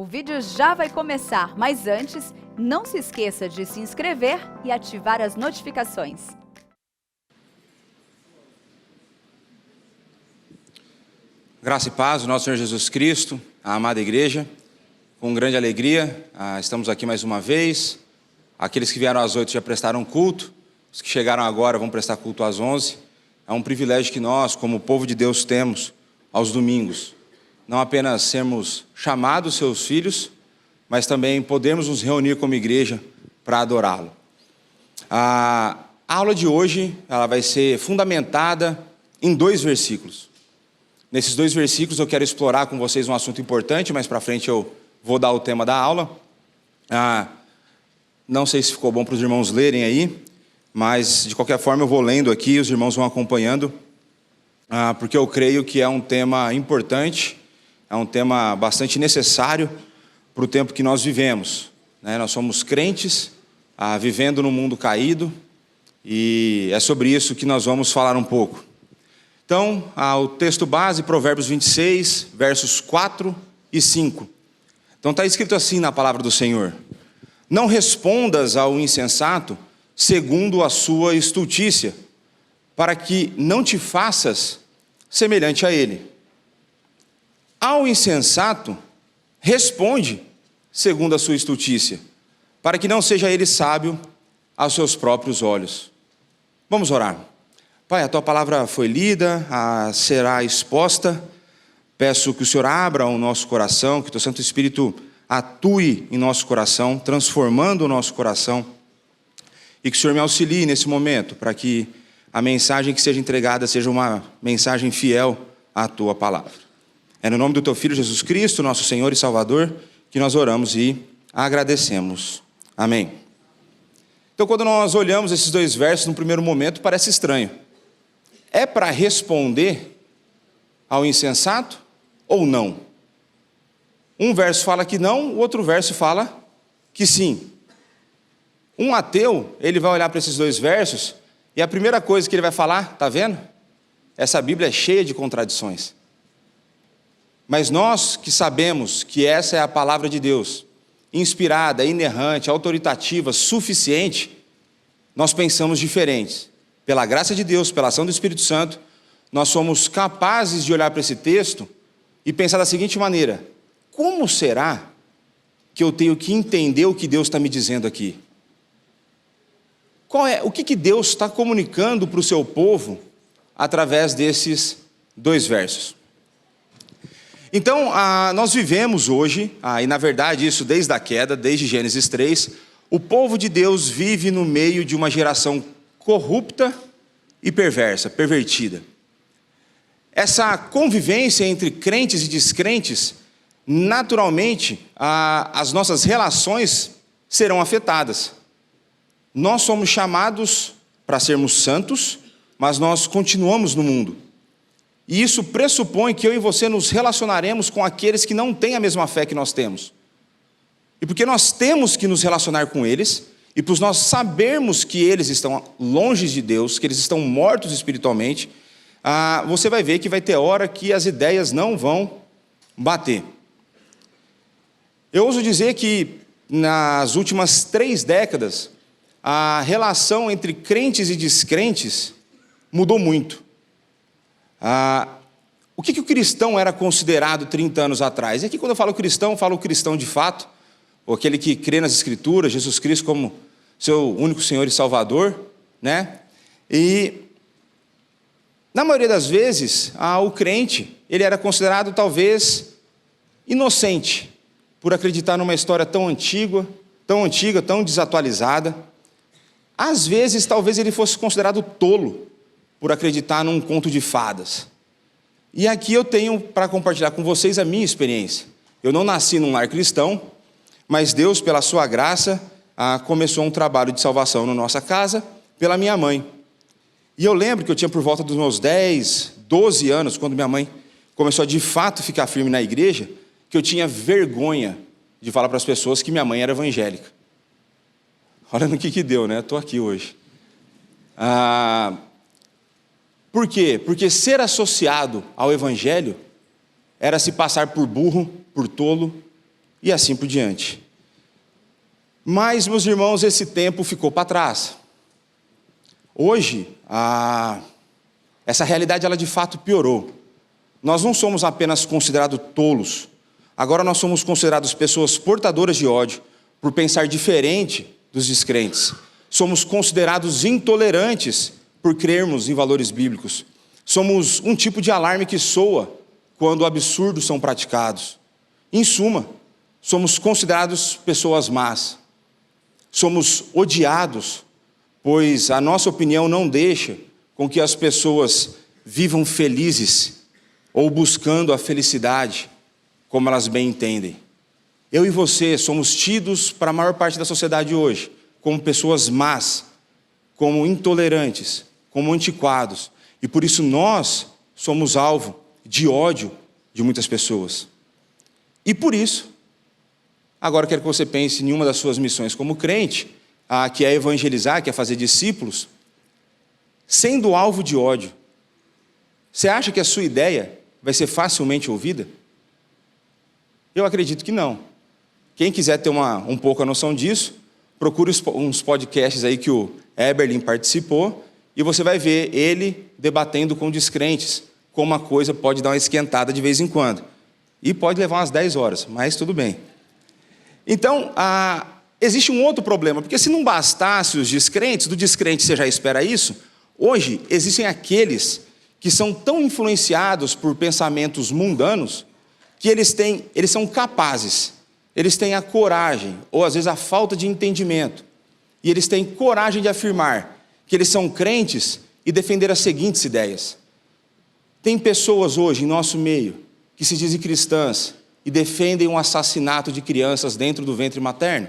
O vídeo já vai começar, mas antes, não se esqueça de se inscrever e ativar as notificações. Graça e paz do nosso Senhor Jesus Cristo, a amada igreja, com grande alegria, estamos aqui mais uma vez. Aqueles que vieram às 8 já prestaram culto, os que chegaram agora vão prestar culto às 11. É um privilégio que nós, como povo de Deus, temos aos domingos. Não apenas sermos chamados seus filhos, mas também podermos nos reunir como igreja para adorá-lo. A aula de hoje ela vai ser fundamentada em 2 versículos. Nesses 2 versículos eu quero explorar com vocês um assunto importante, mas para frente eu vou dar o tema da aula. Não sei se ficou bom para os irmãos lerem aí, mas de qualquer forma eu vou lendo aqui, os irmãos vão acompanhando, porque eu creio que é um tema importante, é um tema bastante necessário para o tempo que nós vivemos, né? Nós somos crentes, vivendo num mundo caído, e é sobre isso que nós vamos falar um pouco. Então, o texto base, Provérbios 26, versos 4 e 5. Então está escrito assim na palavra do Senhor: não respondas ao insensato segundo a sua estultícia, para que não te faças semelhante a ele. Ao insensato, responde segundo a sua estultícia, para que não seja ele sábio aos seus próprios olhos. Vamos orar. Pai, a Tua palavra foi lida, será exposta. Peço que o Senhor abra o nosso coração, que o Teu Santo Espírito atue em nosso coração, transformando o nosso coração, e que o Senhor me auxilie nesse momento, para que a mensagem que seja entregada seja uma mensagem fiel à Tua palavra. É no nome do Teu Filho Jesus Cristo, nosso Senhor e Salvador, que nós oramos e agradecemos. Amém. Então, quando nós olhamos esses 2 versos, no primeiro momento, parece estranho. É para responder ao insensato ou não? Um verso fala que não, o outro verso fala que sim. Um ateu, ele vai olhar para esses 2 versos e a primeira coisa que ele vai falar, está vendo? Essa Bíblia é cheia de contradições. Mas nós que sabemos que essa é a palavra de Deus, inspirada, inerrante, autoritativa, suficiente, nós pensamos diferentes. Pela graça de Deus, pela ação do Espírito Santo, nós somos capazes de olhar para esse texto e pensar da seguinte maneira: como será que eu tenho que entender o que Deus está me dizendo aqui? O que Deus está comunicando para o seu povo através desses 2 versos? Então, nós vivemos hoje, e na verdade isso desde a queda, desde Gênesis 3, o povo de Deus vive no meio de uma geração corrupta e perversa, pervertida. Essa convivência entre crentes e descrentes, naturalmente, as nossas relações serão afetadas. Nós somos chamados para sermos santos, mas nós continuamos no mundo. E isso pressupõe que eu e você nos relacionaremos com aqueles que não têm a mesma fé que nós temos. E porque nós temos que nos relacionar com eles, e por nós sabermos que eles estão longe de Deus, que eles estão mortos espiritualmente, você vai ver que vai ter hora que as ideias não vão bater. Eu ouso dizer que nas últimas 3 décadas, a relação entre crentes e descrentes mudou muito. O que o cristão era considerado 30 anos atrás? E aqui quando eu falo cristão de fato, ou aquele que crê nas Escrituras, Jesus Cristo como seu único Senhor e Salvador, né? E na maioria das vezes, o crente, ele era considerado talvez inocente, por acreditar numa história tão antiga, tão desatualizada. Às vezes, talvez ele fosse considerado tolo, por acreditar num conto de fadas. E aqui eu tenho para compartilhar com vocês a minha experiência. Eu não nasci num lar cristão, mas Deus, pela sua graça, começou um trabalho de salvação na nossa casa, pela minha mãe. E eu lembro que eu tinha por volta dos meus 10, 12 anos, quando minha mãe começou a de fato ficar firme na igreja, que eu tinha vergonha de falar para as pessoas que minha mãe era evangélica. Olha no que deu, né? Estou aqui hoje. Por quê? Porque ser associado ao Evangelho era se passar por burro, por tolo, e assim por diante. Mas, meus irmãos, esse tempo ficou para trás. Hoje, essa realidade ela de fato piorou. Nós não somos apenas considerados tolos, agora nós somos considerados pessoas portadoras de ódio por pensar diferente dos descrentes. Somos considerados intolerantes por crermos em valores bíblicos. Somos um tipo de alarme que soa quando absurdos são praticados. Em suma, somos considerados pessoas más. Somos odiados, pois a nossa opinião não deixa com que as pessoas vivam felizes ou buscando a felicidade como elas bem entendem. Eu e você somos tidos, para a maior parte da sociedade hoje, como pessoas más, como intolerantes, como antiquados. E por isso nós somos alvo de ódio de muitas pessoas. E por isso, agora quero que você pense em uma das suas missões como crente, que é evangelizar, que é fazer discípulos, sendo alvo de ódio. Você acha que a sua ideia vai ser facilmente ouvida? Eu acredito que não. Quem quiser ter um pouco a noção disso, procure uns podcasts aí que o Eberlin participou, e você vai ver ele debatendo com descrentes, como a coisa pode dar uma esquentada de vez em quando. E pode levar umas 10 horas, mas tudo bem. Então, existe um outro problema, porque se não bastasse os descrentes, do descrente você já espera isso, hoje existem aqueles que são tão influenciados por pensamentos mundanos, que eles são capazes, eles têm a coragem, ou às vezes a falta de entendimento, e eles têm coragem de afirmar que eles são crentes e defender as seguintes ideias. Tem pessoas hoje em nosso meio que se dizem cristãs e defendem um assassinato de crianças dentro do ventre materno.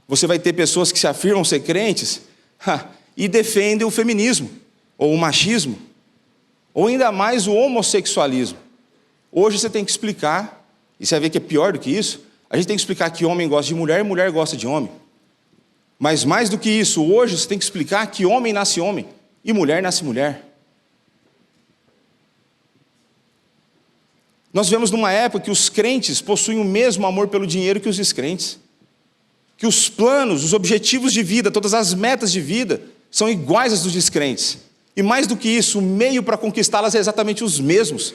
Você vai ter pessoas que se afirmam ser crentes e defendem o feminismo, ou o machismo, ou ainda mais o homossexualismo. Hoje você tem que explicar, e você vai ver que é pior do que isso, a gente tem que explicar que homem gosta de mulher e mulher gosta de homem. Mas mais do que isso, hoje você tem que explicar que homem nasce homem e mulher nasce mulher. Nós vivemos numa época que os crentes possuem o mesmo amor pelo dinheiro que os descrentes. Que os planos, os objetivos de vida, todas as metas de vida são iguais às dos descrentes. E mais do que isso, o meio para conquistá-las é exatamente os mesmos.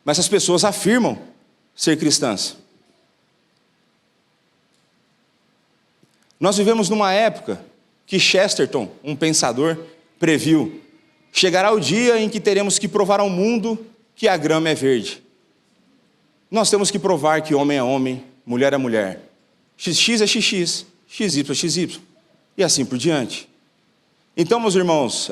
Mas as pessoas afirmam ser cristãs. Nós vivemos numa época que Chesterton, um pensador, previu: chegará o dia em que teremos que provar ao mundo que a grama é verde. Nós temos que provar que homem é homem, mulher é mulher. XX é XX, XY é XY. E assim por diante. Então, meus irmãos,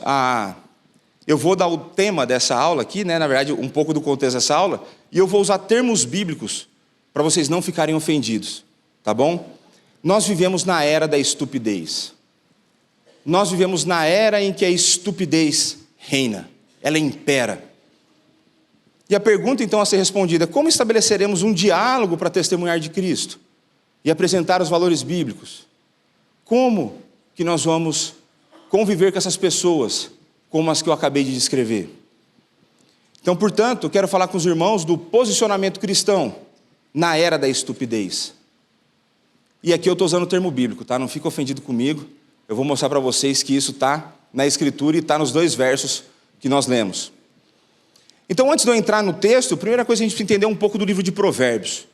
eu vou dar o tema dessa aula aqui, na verdade, um pouco do contexto dessa aula, e eu vou usar termos bíblicos para vocês não ficarem ofendidos, tá bom? Nós vivemos na era da estupidez. Nós vivemos na era em que a estupidez reina, ela impera. E a pergunta, então, a ser respondida: como estabeleceremos um diálogo para testemunhar de Cristo e apresentar os valores bíblicos? Como que nós vamos conviver com essas pessoas, como as que eu acabei de descrever? Então, portanto, eu quero falar com os irmãos do posicionamento cristão na era da estupidez. E aqui eu estou usando o termo bíblico, tá? Não fica ofendido comigo. Eu vou mostrar para vocês que isso está na Escritura e está nos 2 versos que nós lemos. Então, antes de eu entrar no texto, a primeira coisa é a gente precisa entender um pouco do livro de Provérbios.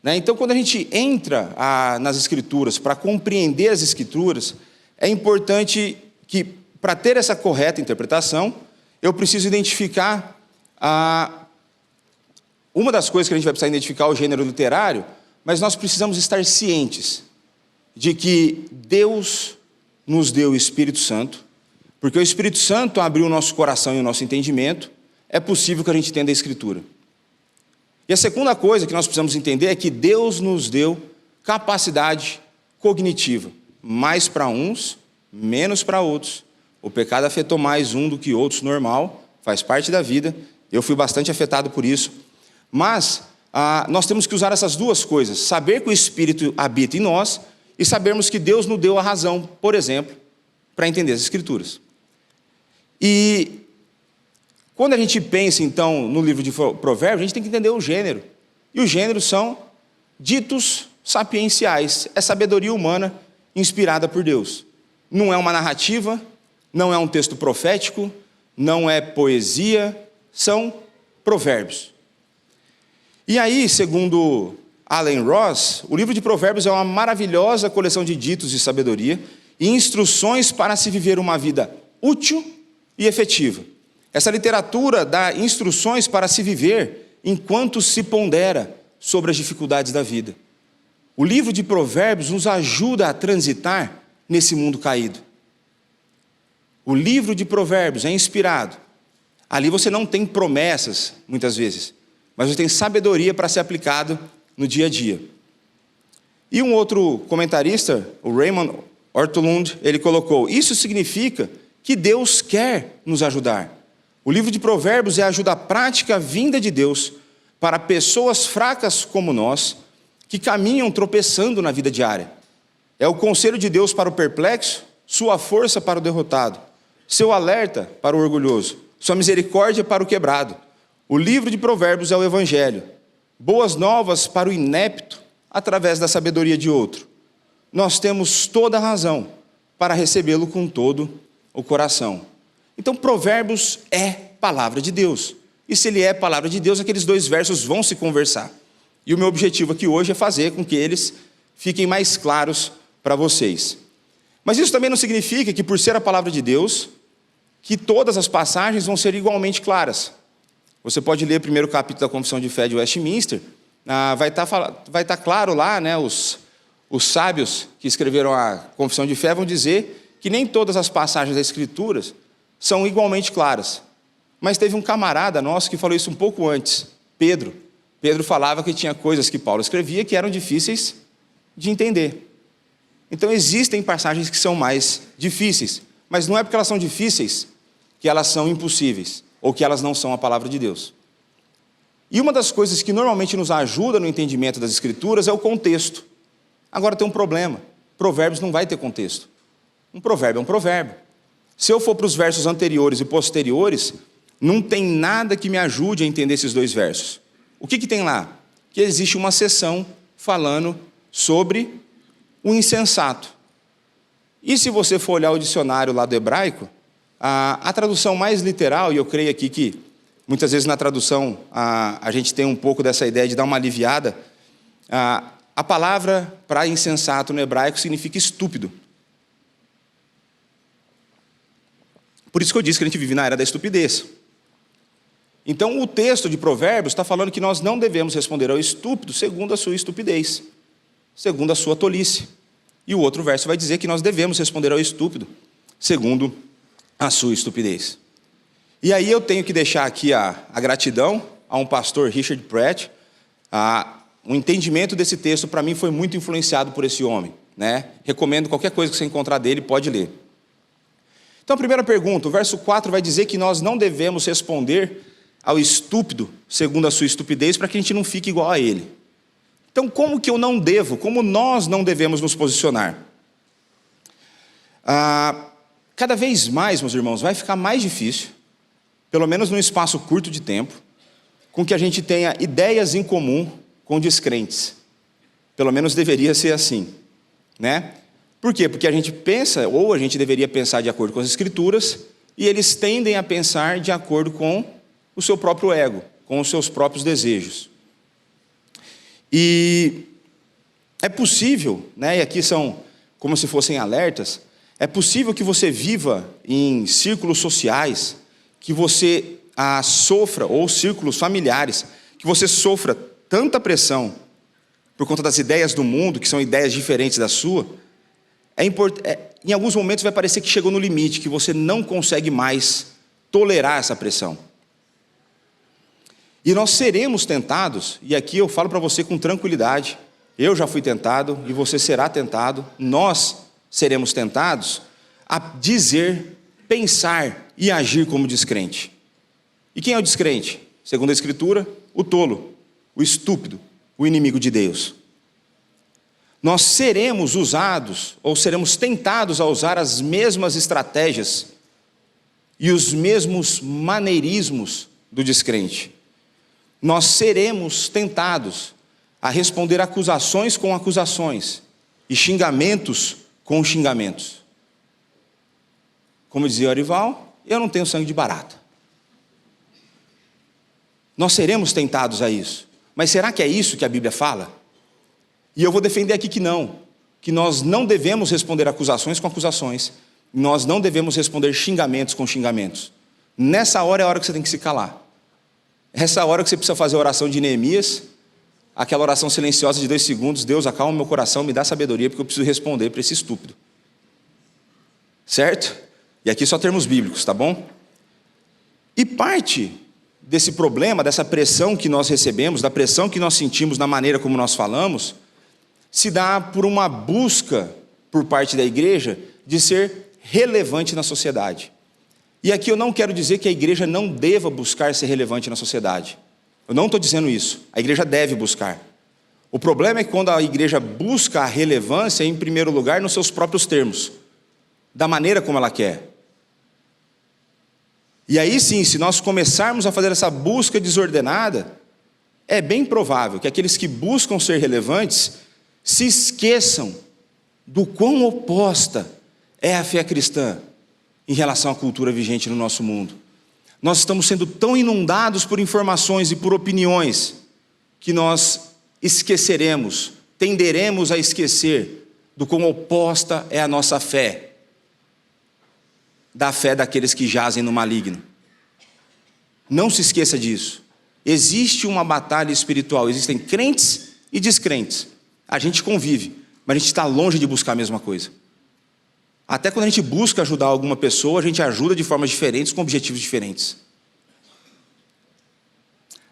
Então, quando a gente entra nas Escrituras, para compreender as Escrituras, é importante que, para ter essa correta interpretação, eu preciso identificar uma das coisas que a gente vai precisar identificar é o gênero literário, mas nós precisamos estar cientes de que Deus nos deu o Espírito Santo, porque o Espírito Santo abriu o nosso coração e o nosso entendimento, é possível que a gente entenda a Escritura. E a segunda coisa que nós precisamos entender é que Deus nos deu capacidade cognitiva, mais para uns, menos para outros. O pecado afetou mais um do que outros, normal, faz parte da vida. Eu fui bastante afetado por isso. Mas nós temos que usar essas duas coisas, saber que o Espírito habita em nós e sabermos que Deus nos deu a razão, por exemplo, para entender as Escrituras. E quando a gente pensa, então, no livro de Provérbios, a gente tem que entender o gênero. E os gêneros são ditos sapienciais, é sabedoria humana inspirada por Deus. Não é uma narrativa, não é um texto profético, não é poesia, são provérbios. E aí, segundo Allen Ross, o livro de Provérbios é uma maravilhosa coleção de ditos de sabedoria e instruções para se viver uma vida útil e efetiva. Essa literatura dá instruções para se viver enquanto se pondera sobre as dificuldades da vida. O livro de Provérbios nos ajuda a transitar nesse mundo caído. O livro de Provérbios é inspirado. Ali você não tem promessas, muitas vezes, mas você tem sabedoria para ser aplicado no dia a dia. E um outro comentarista, o Raymond Ortlund, ele colocou: isso significa que Deus quer nos ajudar. O livro de Provérbios é a ajuda prática vinda de Deus para pessoas fracas como nós, que caminham tropeçando na vida diária. É o conselho de Deus para o perplexo, sua força para o derrotado, seu alerta para o orgulhoso, sua misericórdia para o quebrado. O livro de Provérbios é o evangelho, boas novas para o inepto através da sabedoria de outro. Nós temos toda a razão para recebê-lo com todo o coração. Então, Provérbios é palavra de Deus. E se ele é palavra de Deus, aqueles dois versos vão se conversar. E o meu objetivo aqui hoje é fazer com que eles fiquem mais claros para vocês. Mas isso também não significa que, por ser a palavra de Deus, que todas as passagens vão ser igualmente claras. Você pode ler o primeiro capítulo da Confissão de Fé de Westminster, vai estar claro lá, né, os sábios que escreveram a Confissão de Fé vão dizer que nem todas as passagens das Escrituras são igualmente claras. Mas teve um camarada nosso que falou isso um pouco antes, Pedro. Pedro falava que tinha coisas que Paulo escrevia que eram difíceis de entender. Então existem passagens que são mais difíceis, mas não é porque elas são difíceis que elas são impossíveis, ou que elas não são a palavra de Deus. E uma das coisas que normalmente nos ajuda no entendimento das Escrituras é o contexto. Agora tem um problema, Provérbios não vai ter contexto. Um provérbio é um provérbio. Se eu for para os versos anteriores e posteriores, não tem nada que me ajude a entender esses dois versos. O que tem lá? Que existe uma seção falando sobre o insensato. E se você for olhar o dicionário lá do hebraico, a tradução mais literal, e eu creio aqui que muitas vezes na tradução a gente tem um pouco dessa ideia de dar uma aliviada, a palavra para insensato no hebraico significa estúpido. Por isso que eu disse que a gente vive na era da estupidez. Então o texto de Provérbios está falando que nós não devemos responder ao estúpido segundo a sua estupidez, segundo a sua tolice. E o outro verso vai dizer que nós devemos responder ao estúpido segundo a sua estupidez. E aí eu tenho que deixar aqui a gratidão a um pastor, Richard Pratt. O entendimento desse texto para mim foi muito influenciado por esse homem, né? Recomendo qualquer coisa que você encontrar dele, pode ler. Então a primeira pergunta, o verso 4 vai dizer que nós não devemos responder ao estúpido segundo a sua estupidez para que a gente não fique igual a ele. Então como que eu não devo, como nós não devemos nos posicionar? Cada vez mais, meus irmãos, vai ficar mais difícil, pelo menos num espaço curto de tempo, com que a gente tenha ideias em comum com descrentes. Pelo menos deveria ser assim, né? Por quê? Porque a gente pensa, ou a gente deveria pensar de acordo com as Escrituras, e eles tendem a pensar de acordo com o seu próprio ego, com os seus próprios desejos. E é possível, né, e aqui são como se fossem alertas, é possível que você viva em círculos sociais, que você sofra, ou círculos familiares, que você sofra tanta pressão por conta das ideias do mundo, que são ideias diferentes da sua, em alguns momentos vai parecer que chegou no limite, que você não consegue mais tolerar essa pressão. E nós seremos tentados, e aqui eu falo para você com tranquilidade, eu já fui tentado e você será tentado, nós seremos tentados a dizer, pensar e agir como descrente. E quem é o descrente? Segundo a Escritura, o tolo, o estúpido, o inimigo de Deus. Nós seremos usados, ou seremos tentados a usar as mesmas estratégias e os mesmos maneirismos do descrente. nós seremos tentados a responder acusações com acusações e xingamentos com xingamentos. Como dizia Orival, eu não tenho sangue de barata. Nós seremos tentados a isso. Mas será que é isso que a Bíblia fala? E eu vou defender aqui que nós não devemos responder acusações com acusações, nós não devemos responder xingamentos com xingamentos. Nessa hora é a hora que você tem que se calar. Essa hora que você precisa fazer a oração de Neemias, aquela oração silenciosa de 2 segundos, Deus, acalma meu coração, me dá sabedoria, porque eu preciso responder para esse estúpido. Certo? E aqui só termos bíblicos, tá bom? E parte desse problema, dessa pressão que nós recebemos, da pressão que nós sentimos na maneira como nós falamos, se dá por uma busca por parte da igreja de ser relevante na sociedade. E aqui eu não quero dizer que a igreja não deva buscar ser relevante na sociedade. Eu não estou dizendo isso. A igreja deve buscar. O problema é que quando a igreja busca a relevância, em primeiro lugar, nos seus próprios termos, da maneira como ela quer. E aí sim, se nós começarmos a fazer essa busca desordenada, é bem provável que aqueles que buscam ser relevantes se esqueçam do quão oposta é a fé cristã em relação à cultura vigente no nosso mundo. Nós estamos sendo tão inundados por informações e por opiniões que nós esqueceremos, tenderemos a esquecer do quão oposta é a nossa fé da fé daqueles que jazem no maligno. Não se esqueça disso. Existe uma batalha espiritual, existem crentes e descrentes. A gente convive, mas a gente está longe de buscar a mesma coisa. Até quando a gente busca ajudar alguma pessoa, a gente ajuda de formas diferentes, com objetivos diferentes.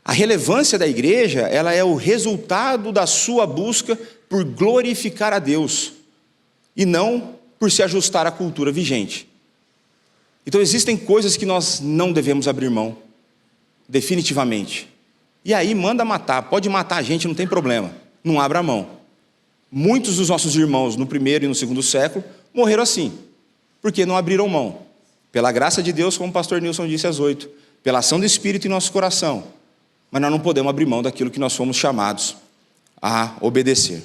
A relevância da igreja, ela é o resultado da sua busca por glorificar a Deus, e não por se ajustar à cultura vigente. Então existem coisas que nós não devemos abrir mão, definitivamente. E aí manda matar, pode matar a gente, não tem problema, não abra mão. Muitos dos nossos irmãos no primeiro e no segundo século morreram assim, porque não abriram mão. Pela graça de Deus, como o pastor Nilson disse às 8, pela ação do Espírito em nosso coração. Mas nós não podemos abrir mão daquilo que nós fomos chamados a obedecer.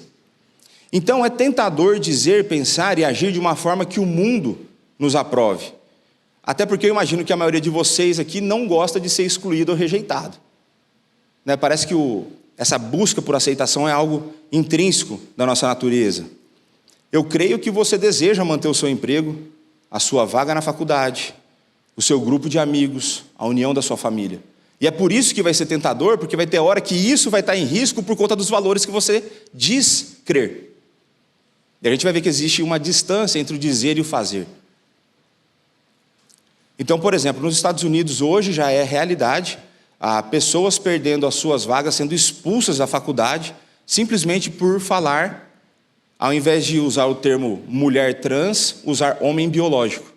Então é tentador dizer, pensar e agir de uma forma que o mundo nos aprove. Até porque eu imagino que a maioria de vocês aqui não gosta de ser excluído ou rejeitado. Né? Parece que essa busca por aceitação é algo intrínseco da nossa natureza. Eu creio que você deseja manter o seu emprego, a sua vaga na faculdade, o seu grupo de amigos, a união da sua família. E é por isso que vai ser tentador, porque vai ter hora que isso vai estar em risco por conta dos valores que você diz crer. E a gente vai ver que existe uma distância entre o dizer e o fazer. Então, por exemplo, nos Estados Unidos hoje já é realidade, há pessoas perdendo as suas vagas, sendo expulsas da faculdade, simplesmente por falar, ao invés de usar o termo mulher trans, usar homem biológico.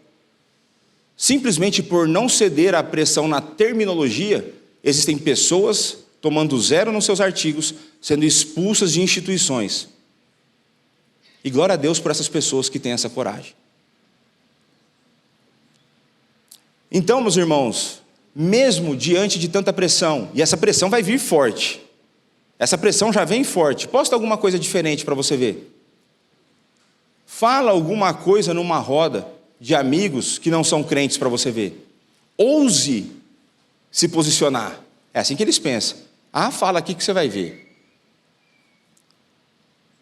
Simplesmente por não ceder à pressão na terminologia, existem pessoas tomando 0 nos seus artigos, sendo expulsas de instituições. E glória a Deus por essas pessoas que têm essa coragem. Então, meus irmãos, mesmo diante de tanta pressão, e essa pressão vai vir forte, essa pressão já vem forte, posta alguma coisa diferente para você ver. Fala alguma coisa numa roda de amigos que não são crentes para você ver. Ouse se posicionar. É assim que eles pensam. Ah, fala aqui que você vai ver.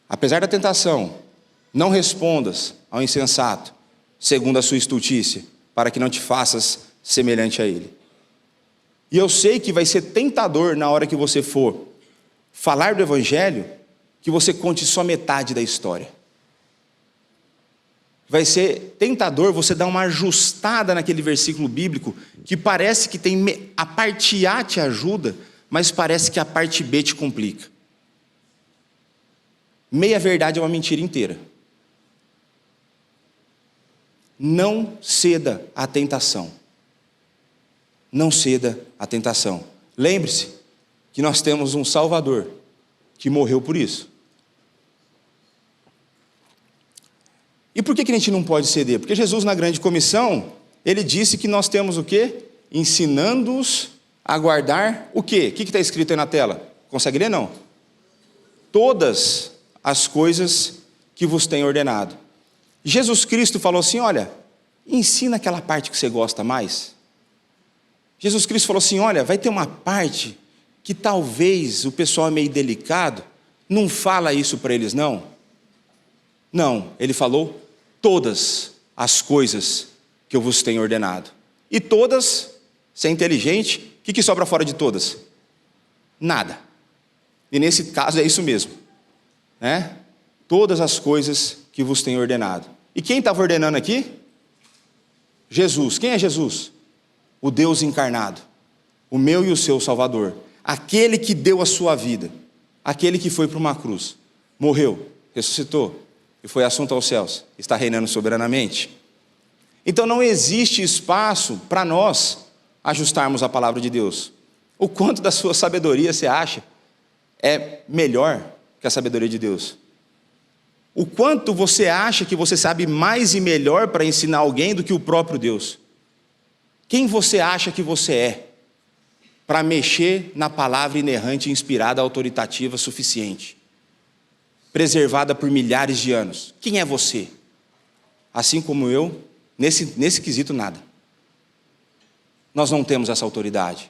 Apesar da tentação, não respondas ao insensato, segundo a sua estultícia, para que não te faças semelhante a ele. E eu sei que vai ser tentador na hora que você for falar do evangelho, que você conte só metade da história. Vai ser tentador você dar uma ajustada naquele versículo bíblico que parece que tem a parte A te ajuda, mas parece que a parte B te complica. Meia verdade é uma mentira inteira. Não ceda à tentação. Não ceda à tentação. Lembre-se que nós temos um Salvador que morreu por isso. E por que a gente não pode ceder? Porque Jesus, na grande comissão, ele disse que nós temos o quê? Ensinando-os Aguardar o quê? O que está escrito aí na tela? Consegue ler, não? Todas as coisas que vos tenho ordenado. Jesus Cristo falou assim, olha, ensina aquela parte que você gosta mais. Jesus Cristo falou assim, olha, vai ter uma parte que talvez o pessoal é meio delicado, não fala isso para eles, não. Não, ele falou todas as coisas que eu vos tenho ordenado. E todas, se é inteligente, o que sobra fora de todas? Nada. E nesse caso é isso mesmo, né? Todas as coisas que vos tenho ordenado. E quem estava ordenando aqui? Jesus. Quem é Jesus? O Deus encarnado, o meu e o seu Salvador, aquele que deu a sua vida, aquele que foi para uma cruz, morreu, ressuscitou e foi assunto aos céus, está reinando soberanamente. Então não existe espaço para nós ajustarmos a palavra de Deus. O quanto da sua sabedoria você acha é melhor que a sabedoria de Deus? O quanto você acha que você sabe mais e melhor para ensinar alguém do que o próprio Deus? Quem você acha que você é para mexer na palavra inerrante, inspirada, autoritativa, suficiente, preservada por milhares de anos? Quem é você? Assim como eu, nesse quesito nada. Nós não temos essa autoridade.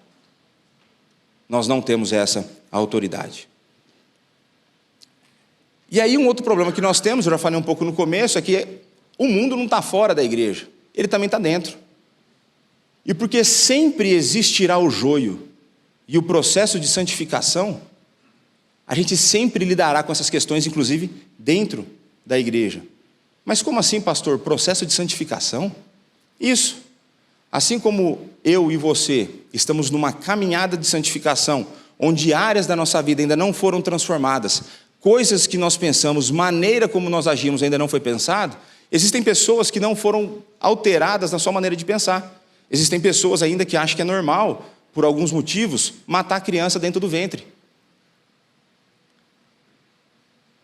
Nós não temos essa autoridade. E aí um outro problema que nós temos, eu já falei um pouco no começo, é que o mundo não está fora da igreja, ele também está dentro. E porque sempre existirá o joio e o processo de santificação, a gente sempre lidará com essas questões, inclusive dentro da igreja. Mas como assim, pastor? Processo de santificação? Isso. Assim como eu e você estamos numa caminhada de santificação, onde áreas da nossa vida ainda não foram transformadas, coisas que nós pensamos, maneira como nós agimos ainda não foi pensado, existem pessoas que não foram alteradas na sua maneira de pensar. Existem pessoas ainda que acham que é normal, por alguns motivos, matar a criança dentro do ventre.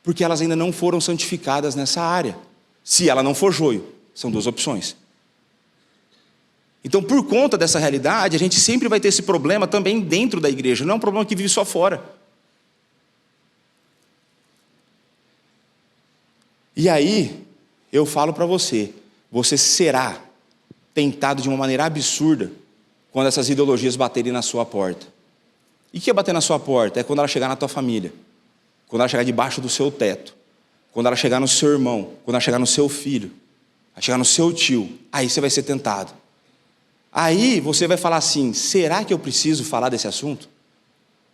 Porque elas ainda não foram santificadas nessa área. Se ela não for joio, são duas opções. Então, por conta dessa realidade, a gente sempre vai ter esse problema também dentro da igreja, não é um problema que vive só fora. E aí, eu falo para você, você será tentado de uma maneira absurda quando essas ideologias baterem na sua porta. E o que é bater na sua porta? É quando ela chegar na tua família, quando ela chegar debaixo do seu teto, quando ela chegar no seu irmão, quando ela chegar no seu filho, ela chegar no seu tio, aí você vai ser tentado. Aí você vai falar assim, será que eu preciso falar desse assunto?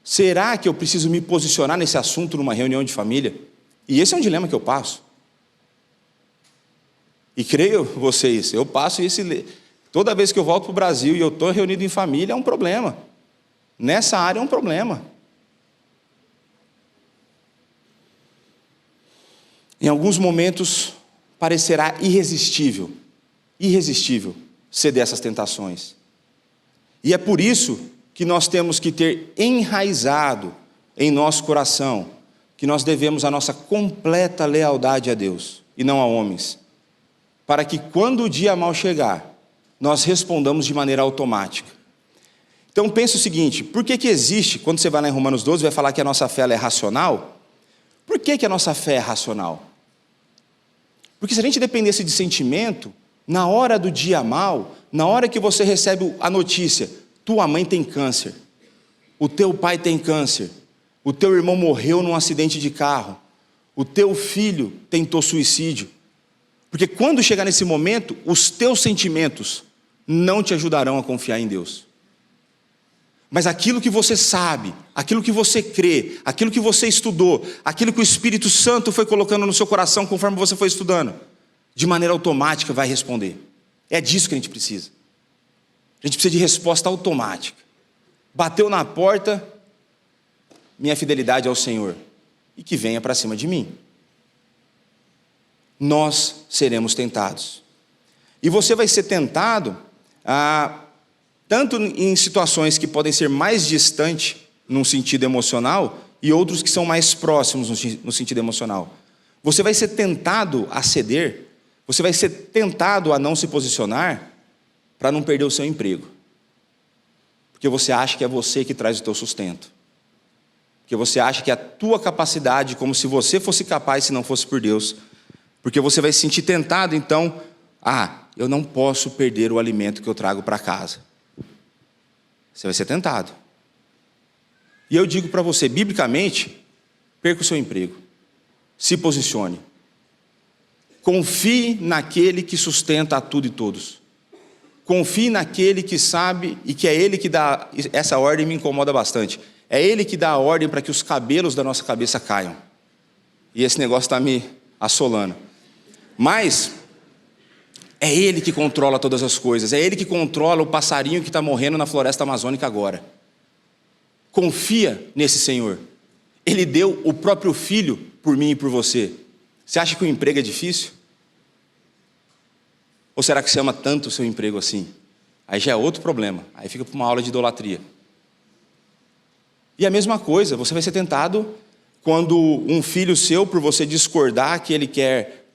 Será que eu preciso me posicionar nesse assunto numa reunião de família? E esse é um dilema que eu passo. E creio vocês, eu passo esse... Toda vez que eu volto para o Brasil e eu estou reunido em família, é um problema. Nessa área é um problema. Em alguns momentos, parecerá irresistível ceder essas tentações. E é por isso que nós temos que ter enraizado em nosso coração que nós devemos a nossa completa lealdade a Deus e não a homens, para que quando o dia mau chegar, nós respondamos de maneira automática. Então pense o seguinte, por que existe, quando você vai lá em Romanos 12, vai falar que a nossa fé ela é racional? Por que a nossa fé é racional? Porque se a gente dependesse de sentimento, na hora do dia mau, na hora que você recebe a notícia, tua mãe tem câncer, o teu pai tem câncer, o teu irmão morreu num acidente de carro, o teu filho tentou suicídio, porque quando chegar nesse momento, os teus sentimentos não te ajudarão a confiar em Deus. Mas aquilo que você sabe, aquilo que você crê, aquilo que você estudou, aquilo que o Espírito Santo foi colocando no seu coração conforme você foi estudando, de maneira automática vai responder. É disso que a gente precisa. A gente precisa de resposta automática. Bateu na porta, minha fidelidade ao Senhor, e que venha para cima de mim. Nós seremos tentados. E você vai ser tentado tanto em situações que podem ser mais distantes num sentido emocional e outros que são mais próximos no sentido emocional. Você vai ser tentado a ceder, você vai ser tentado a não se posicionar para não perder o seu emprego. Porque Porque você acha que é você que traz o teu sustento. Porque você acha que a tua capacidade, como se você fosse capaz se não fosse por Deus. Porque você vai se sentir tentado, então, eu não posso perder o alimento que eu trago para casa. Você vai ser tentado. E eu digo para você, biblicamente, perca o seu emprego. Se posicione. Confie naquele que sustenta a tudo e todos. Confie naquele que sabe e que é Ele que dá. Essa ordem me incomoda bastante. É Ele que dá a ordem para que os cabelos da nossa cabeça caiam. E esse negócio está me assolando. Mas é Ele que controla todas as coisas. É Ele que controla o passarinho que está morrendo na floresta amazônica agora. Confia nesse Senhor. Ele deu o próprio Filho por mim e por você. Você acha que o emprego é difícil? Ou será que você ama tanto o seu emprego assim? Aí já é outro problema. Aí fica para uma aula de idolatria. E a mesma coisa, você vai ser tentado quando um filho seu, por você discordar que ele quer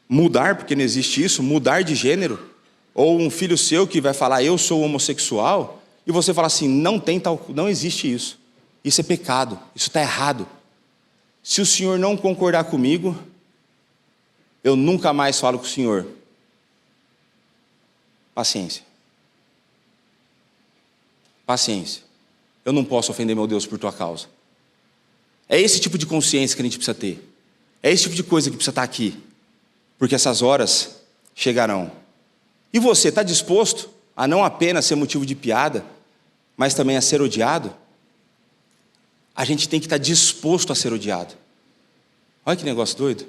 mudar, porque não existe isso, mudar de gênero, ou um filho seu que vai falar, eu sou homossexual, e você fala assim, não existe isso. Isso é pecado, isso está errado. Se o senhor não concordar comigo, eu nunca mais falo com o senhor. Paciência. Paciência. Eu não posso ofender meu Deus por tua causa. É esse tipo de consciência que a gente precisa ter. É esse tipo de coisa que precisa estar aqui. Porque essas horas chegarão. E você está disposto a não apenas ser motivo de piada, mas também a ser odiado? A gente tem que estar disposto a ser odiado. Olha que negócio doido.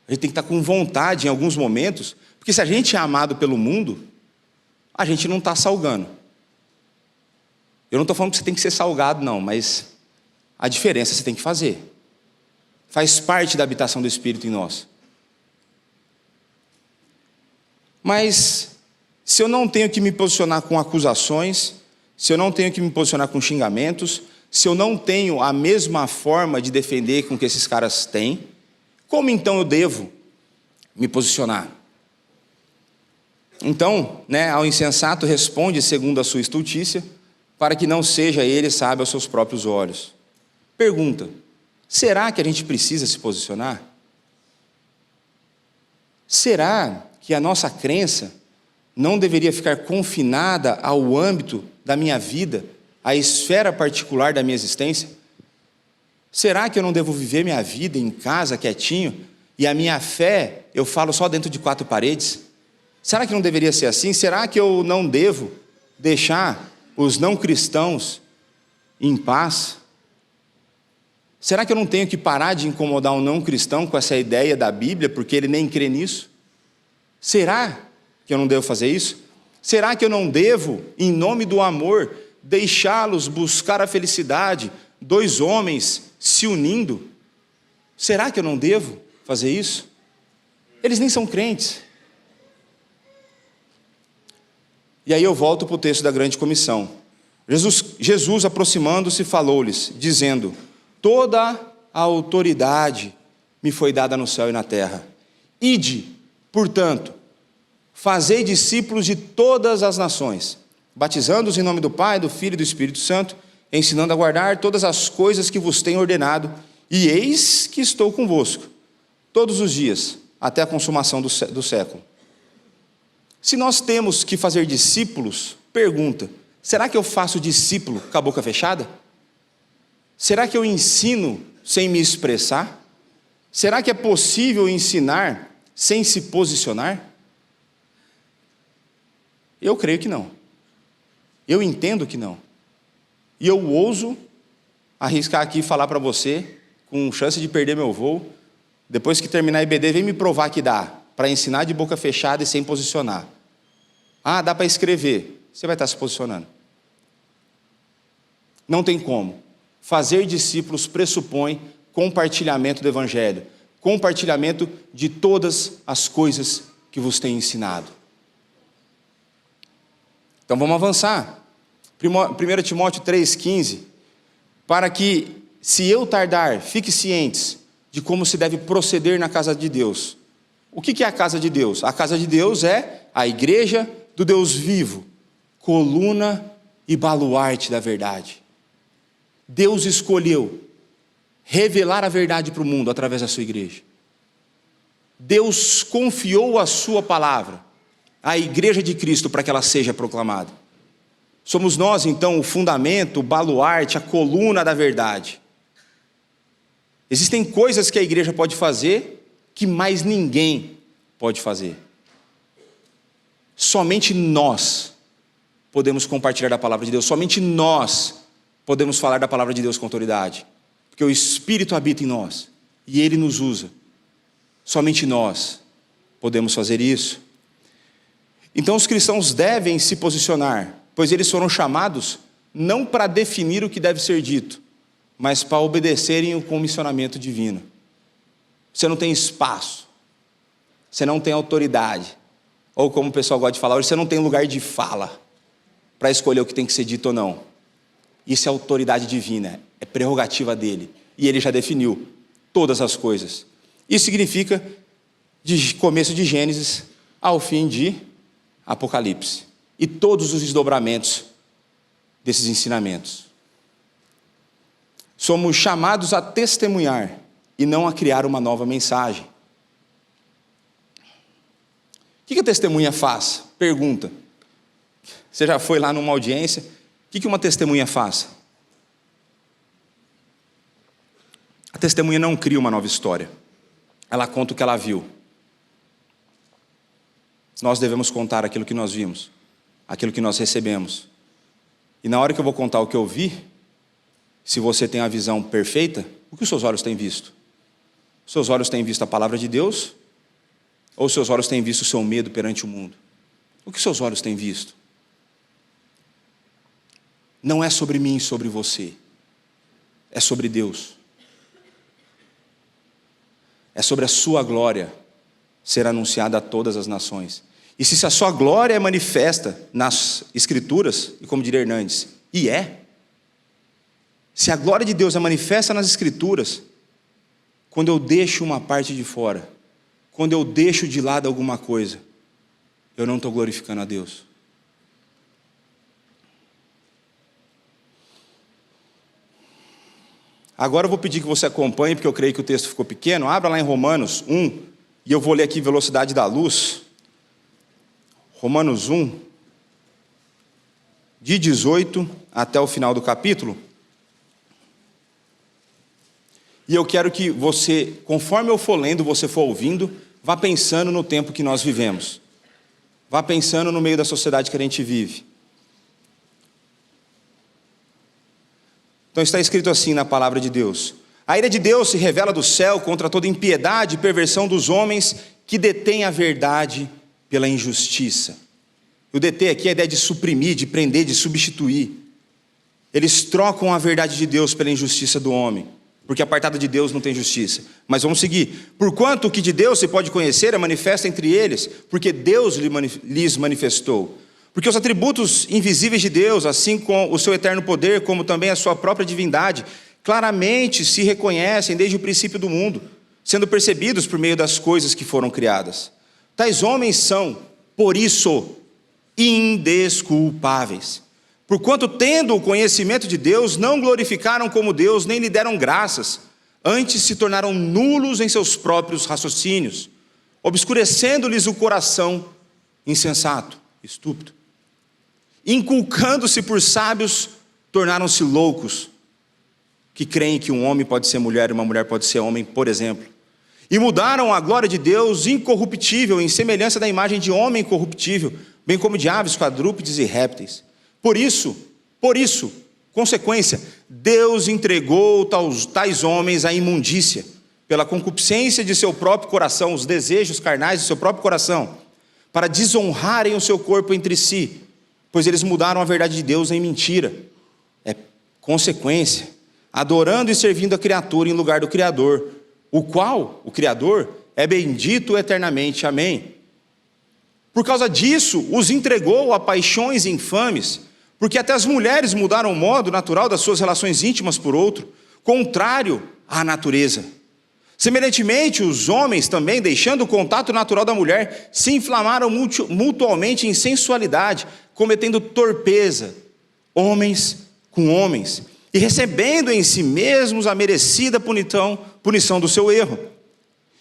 A gente tem que estar com vontade em alguns momentos, porque se a gente é amado pelo mundo, a gente não está salgando. Eu não estou falando que você tem que ser salgado, não, mas a diferença você tem que fazer. Faz parte da habitação do Espírito em nós. Mas se eu não tenho que me posicionar com acusações, se eu não tenho que me posicionar com xingamentos, se eu não tenho a mesma forma de defender com que esses caras têm, como então eu devo me posicionar? Então, ao insensato responde segundo a sua estultícia, para que não seja ele sábio aos seus próprios olhos. Pergunta, será que a gente precisa se posicionar? Será que a nossa crença não deveria ficar confinada ao âmbito da minha vida, à esfera particular da minha existência? Será que eu não devo viver minha vida em casa, quietinho, e a minha fé eu falo só dentro de 4 paredes? Será que não deveria ser assim? Será que eu não devo deixar os não cristãos em paz? Será que eu não tenho que parar de incomodar um não cristão com essa ideia da Bíblia, porque ele nem crê nisso? Será que eu não devo fazer isso? Será que eu não devo, em nome do amor, deixá-los buscar a felicidade, 2 homens se unindo? Será que eu não devo fazer isso? Eles nem são crentes. E aí eu volto para o texto da grande comissão. Jesus aproximando-se, falou-lhes, dizendo, toda a autoridade me foi dada no céu e na terra. Ide, portanto, fazei discípulos de todas as nações, batizando-os em nome do Pai, do Filho e do Espírito Santo, ensinando a guardar todas as coisas que vos tenho ordenado, e eis que estou convosco, todos os dias, até a consumação do século. Se nós temos que fazer discípulos, pergunta, será que eu faço discípulo com a boca fechada? Será que eu ensino sem me expressar? Será que é possível ensinar sem se posicionar? Eu creio que não. Eu entendo que não. E eu ouso arriscar aqui e falar para você, com chance de perder meu voo, depois que terminar a IBD, vem me provar que dá, para ensinar de boca fechada e sem posicionar. Dá para escrever. Você vai estar se posicionando. Não tem como. Fazer discípulos pressupõe compartilhamento do Evangelho, compartilhamento de todas as coisas que vos tenho ensinado. Então vamos avançar. 1 Timóteo 3,15, para que, se eu tardar, fique cientes de como se deve proceder na casa de Deus. O que é a casa de Deus? A casa de Deus é a igreja do Deus vivo, coluna e baluarte da verdade. Deus escolheu revelar a verdade para o mundo através da sua igreja. Deus confiou a sua palavra à igreja de Cristo para que ela seja proclamada. Somos nós, então, o fundamento, o baluarte, a coluna da verdade. Existem coisas que a igreja pode fazer que mais ninguém pode fazer. Somente nós podemos compartilhar da palavra de Deus, somente nós podemos falar da palavra de Deus com autoridade, porque o Espírito habita em nós e Ele nos usa. Somente nós podemos fazer isso. Então os cristãos devem se posicionar, pois eles foram chamados não para definir o que deve ser dito, mas para obedecerem o comissionamento divino. Você não tem espaço, você não tem autoridade, ou como o pessoal gosta de falar hoje, você não tem lugar de fala para escolher o que tem que ser dito ou não. Isso é autoridade divina, é prerrogativa dele, e ele já definiu todas as coisas. Isso significa de começo de Gênesis ao fim de Apocalipse, e todos os desdobramentos desses ensinamentos. Somos chamados a testemunhar e não a criar uma nova mensagem. O que a testemunha faz? Pergunta. Você já foi lá numa audiência? O que uma testemunha faz? A testemunha não cria uma nova história. Ela conta o que ela viu. Nós devemos contar aquilo que nós vimos, aquilo que nós recebemos. E na hora que eu vou contar o que eu vi, se você tem a visão perfeita, o que os seus olhos têm visto? Os seus olhos têm visto a palavra de Deus? Ou os seus olhos têm visto o seu medo perante o mundo? O que os seus olhos têm visto? Não é sobre mim e sobre você. É sobre Deus. É sobre a sua glória ser anunciada a todas as nações. E se a sua glória é manifesta nas Escrituras, e como diria Hernandes, e é, se a glória de Deus é manifesta nas Escrituras, quando eu deixo uma parte de fora, quando eu deixo de lado alguma coisa, eu não estou glorificando a Deus. Agora eu vou pedir que você acompanhe, porque eu creio que o texto ficou pequeno. Abra lá em Romanos 1, e eu vou ler aqui velocidade da luz. Romanos 1, de 18 até o final do capítulo. E eu quero que você, conforme eu for lendo, você for ouvindo, vá pensando no tempo que nós vivemos. Vá pensando no meio da sociedade que a gente vive. Então está escrito assim na palavra de Deus: a ira de Deus se revela do céu contra toda impiedade e perversão dos homens que detêm a verdade pela injustiça. O deter aqui é a ideia de suprimir, de prender, de substituir. Eles trocam a verdade de Deus pela injustiça do homem, porque apartado de Deus não tem justiça. Mas vamos seguir. Porquanto o que de Deus se pode conhecer é manifesto entre eles, porque Deus lhes manifestou. Porque os atributos invisíveis de Deus, assim como o seu eterno poder, como também a sua própria divindade, claramente se reconhecem desde o princípio do mundo, sendo percebidos por meio das coisas que foram criadas. Tais homens são, por isso, indesculpáveis. Porquanto, tendo o conhecimento de Deus, não glorificaram como Deus, nem lhe deram graças, antes se tornaram nulos em seus próprios raciocínios, obscurecendo-lhes o coração insensato, estúpido. Inculcando-se por sábios, tornaram-se loucos, que creem que um homem pode ser mulher e uma mulher pode ser homem, por exemplo. E mudaram a glória de Deus incorruptível em semelhança da imagem de homem corruptível, bem como de aves, quadrúpedes e répteis. Por isso, consequência, Deus entregou tais homens à imundícia, pela concupiscência de seu próprio coração, os desejos carnais do seu próprio coração, para desonrarem o seu corpo entre si, pois eles mudaram a verdade de Deus em mentira. É consequência, adorando e servindo a criatura em lugar do Criador, o qual, o Criador, é bendito eternamente. Amém. Por causa disso, os entregou a paixões infames, porque até as mulheres mudaram o modo natural das suas relações íntimas por outro, contrário à natureza. Semelhantemente, os homens também, deixando o contato natural da mulher, se inflamaram mutualmente em sensualidade, cometendo torpeza, homens com homens, e recebendo em si mesmos a merecida punição do seu erro,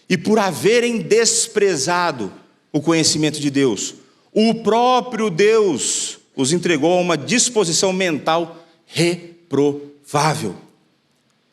e por haverem desprezado o conhecimento de Deus, o próprio Deus os entregou a uma disposição mental reprovável,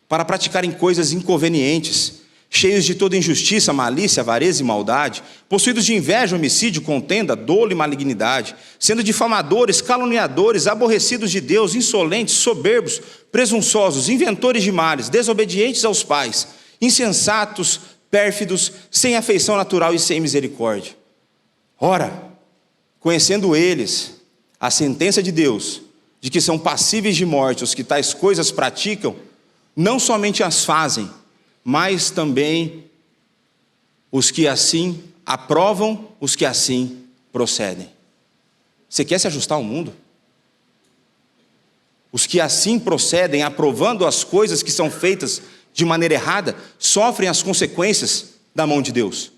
para praticarem coisas inconvenientes, cheios de toda injustiça, malícia, avareza e maldade, possuídos de inveja, homicídio, contenda, dolo e malignidade, sendo difamadores, caluniadores, aborrecidos de Deus, insolentes, soberbos, presunçosos, inventores de males, desobedientes aos pais, insensatos, pérfidos, sem afeição natural e sem misericórdia. Ora, conhecendo eles a sentença de Deus, de que são passíveis de morte os que tais coisas praticam, não somente as fazem, mas também os que assim aprovam, os que assim procedem. Você quer se ajustar ao mundo? Os que assim procedem, aprovando as coisas que são feitas de maneira errada, sofrem as consequências da mão de Deus.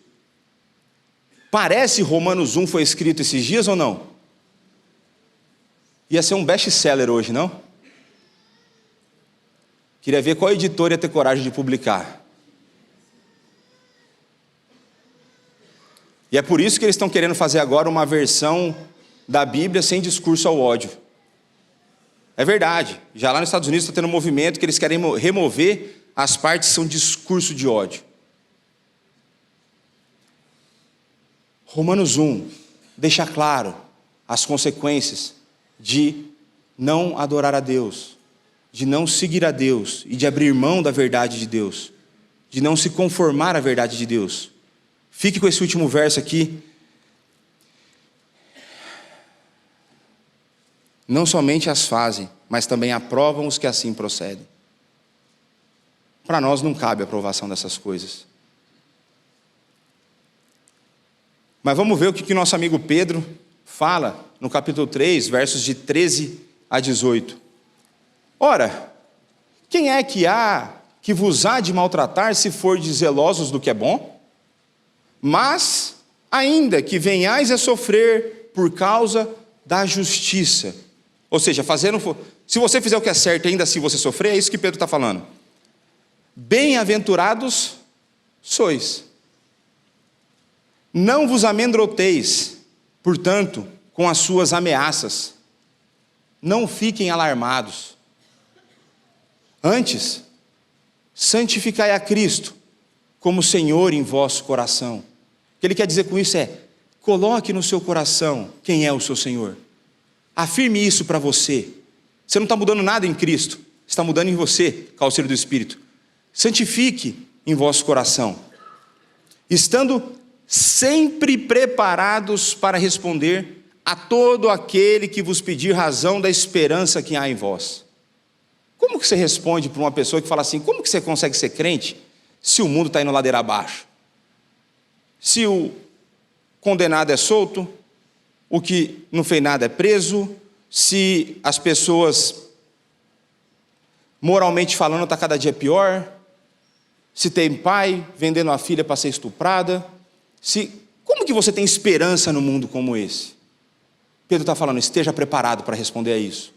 Parece Romanos 1 foi escrito esses dias ou não? Ia ser um best-seller hoje, não? Queria ver qual editor ia ter coragem de publicar. E é por isso que eles estão querendo fazer agora uma versão da Bíblia sem discurso ao ódio. É verdade. Já lá nos Estados Unidos está tendo um movimento que eles querem remover as partes que são discurso de ódio. Romanos 1 deixa claro as consequências de não adorar a Deus, de não seguir a Deus e de abrir mão da verdade de Deus, de não se conformar à verdade de Deus. Fique com esse último verso aqui. Não somente as fazem, mas também aprovam os que assim procedem. Para nós não cabe a aprovação dessas coisas. Mas vamos ver o que nosso amigo Pedro fala no capítulo 3, versos de 13 a 18. Ora, quem é que há que vos há de maltratar se fordes zelosos do que é bom? Mas, ainda que venhais a sofrer por causa da justiça. Ou seja, se você fizer o que é certo e ainda assim você sofrer, é isso que Pedro está falando. Bem-aventurados sois. Não vos amedronteis, portanto, com as suas ameaças. Não fiquem alarmados. Antes, santificai a Cristo como Senhor em vosso coração. O que ele quer dizer com isso é, coloque no seu coração quem é o seu Senhor. Afirme isso para você. Você não está mudando nada em Cristo, está mudando em você, com o auxílio do Espírito. Santifique em vosso coração, estando sempre preparados para responder a todo aquele que vos pedir razão da esperança que há em vós. Como que você responde para uma pessoa que fala assim, como que você consegue ser crente se o mundo está indo ladeira abaixo? Se o condenado é solto, o que não fez nada é preso, se as pessoas, moralmente falando, está cada dia pior, se tem pai vendendo a filha para ser estuprada, como que você tem esperança no mundo como esse? Pedro está falando, esteja preparado para responder a isso.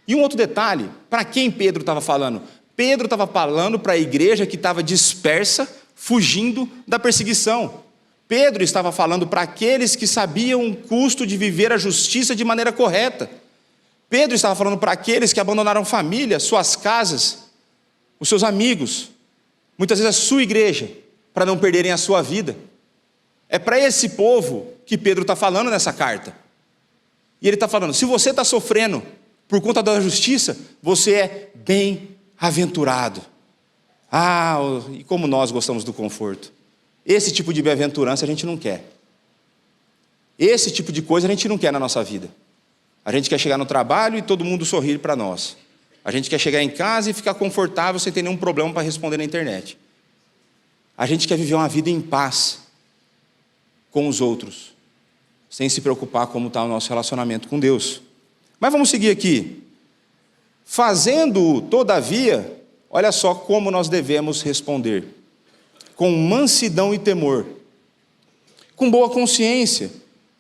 E um outro detalhe, para quem Pedro estava falando? Pedro estava falando para a igreja que estava dispersa, fugindo da perseguição. Pedro estava falando para aqueles que sabiam o custo de viver a justiça de maneira correta. Pedro estava falando para aqueles que abandonaram família, suas casas, os seus amigos, muitas vezes a sua igreja, para não perderem a sua vida. É para esse povo que Pedro está falando nessa carta. E ele está falando, se você está sofrendo por conta da justiça, você é bem-aventurado. E como nós gostamos do conforto. Esse tipo de bem-aventurança a gente não quer. Esse tipo de coisa a gente não quer na nossa vida. A gente quer chegar no trabalho e todo mundo sorrir para nós. A gente quer chegar em casa e ficar confortável sem ter nenhum problema para responder na internet. A gente quer viver uma vida em paz com os outros, sem se preocupar como está o nosso relacionamento com Deus. Mas vamos seguir aqui. Fazendo, todavia, olha só como nós devemos responder. Com mansidão e temor, com boa consciência,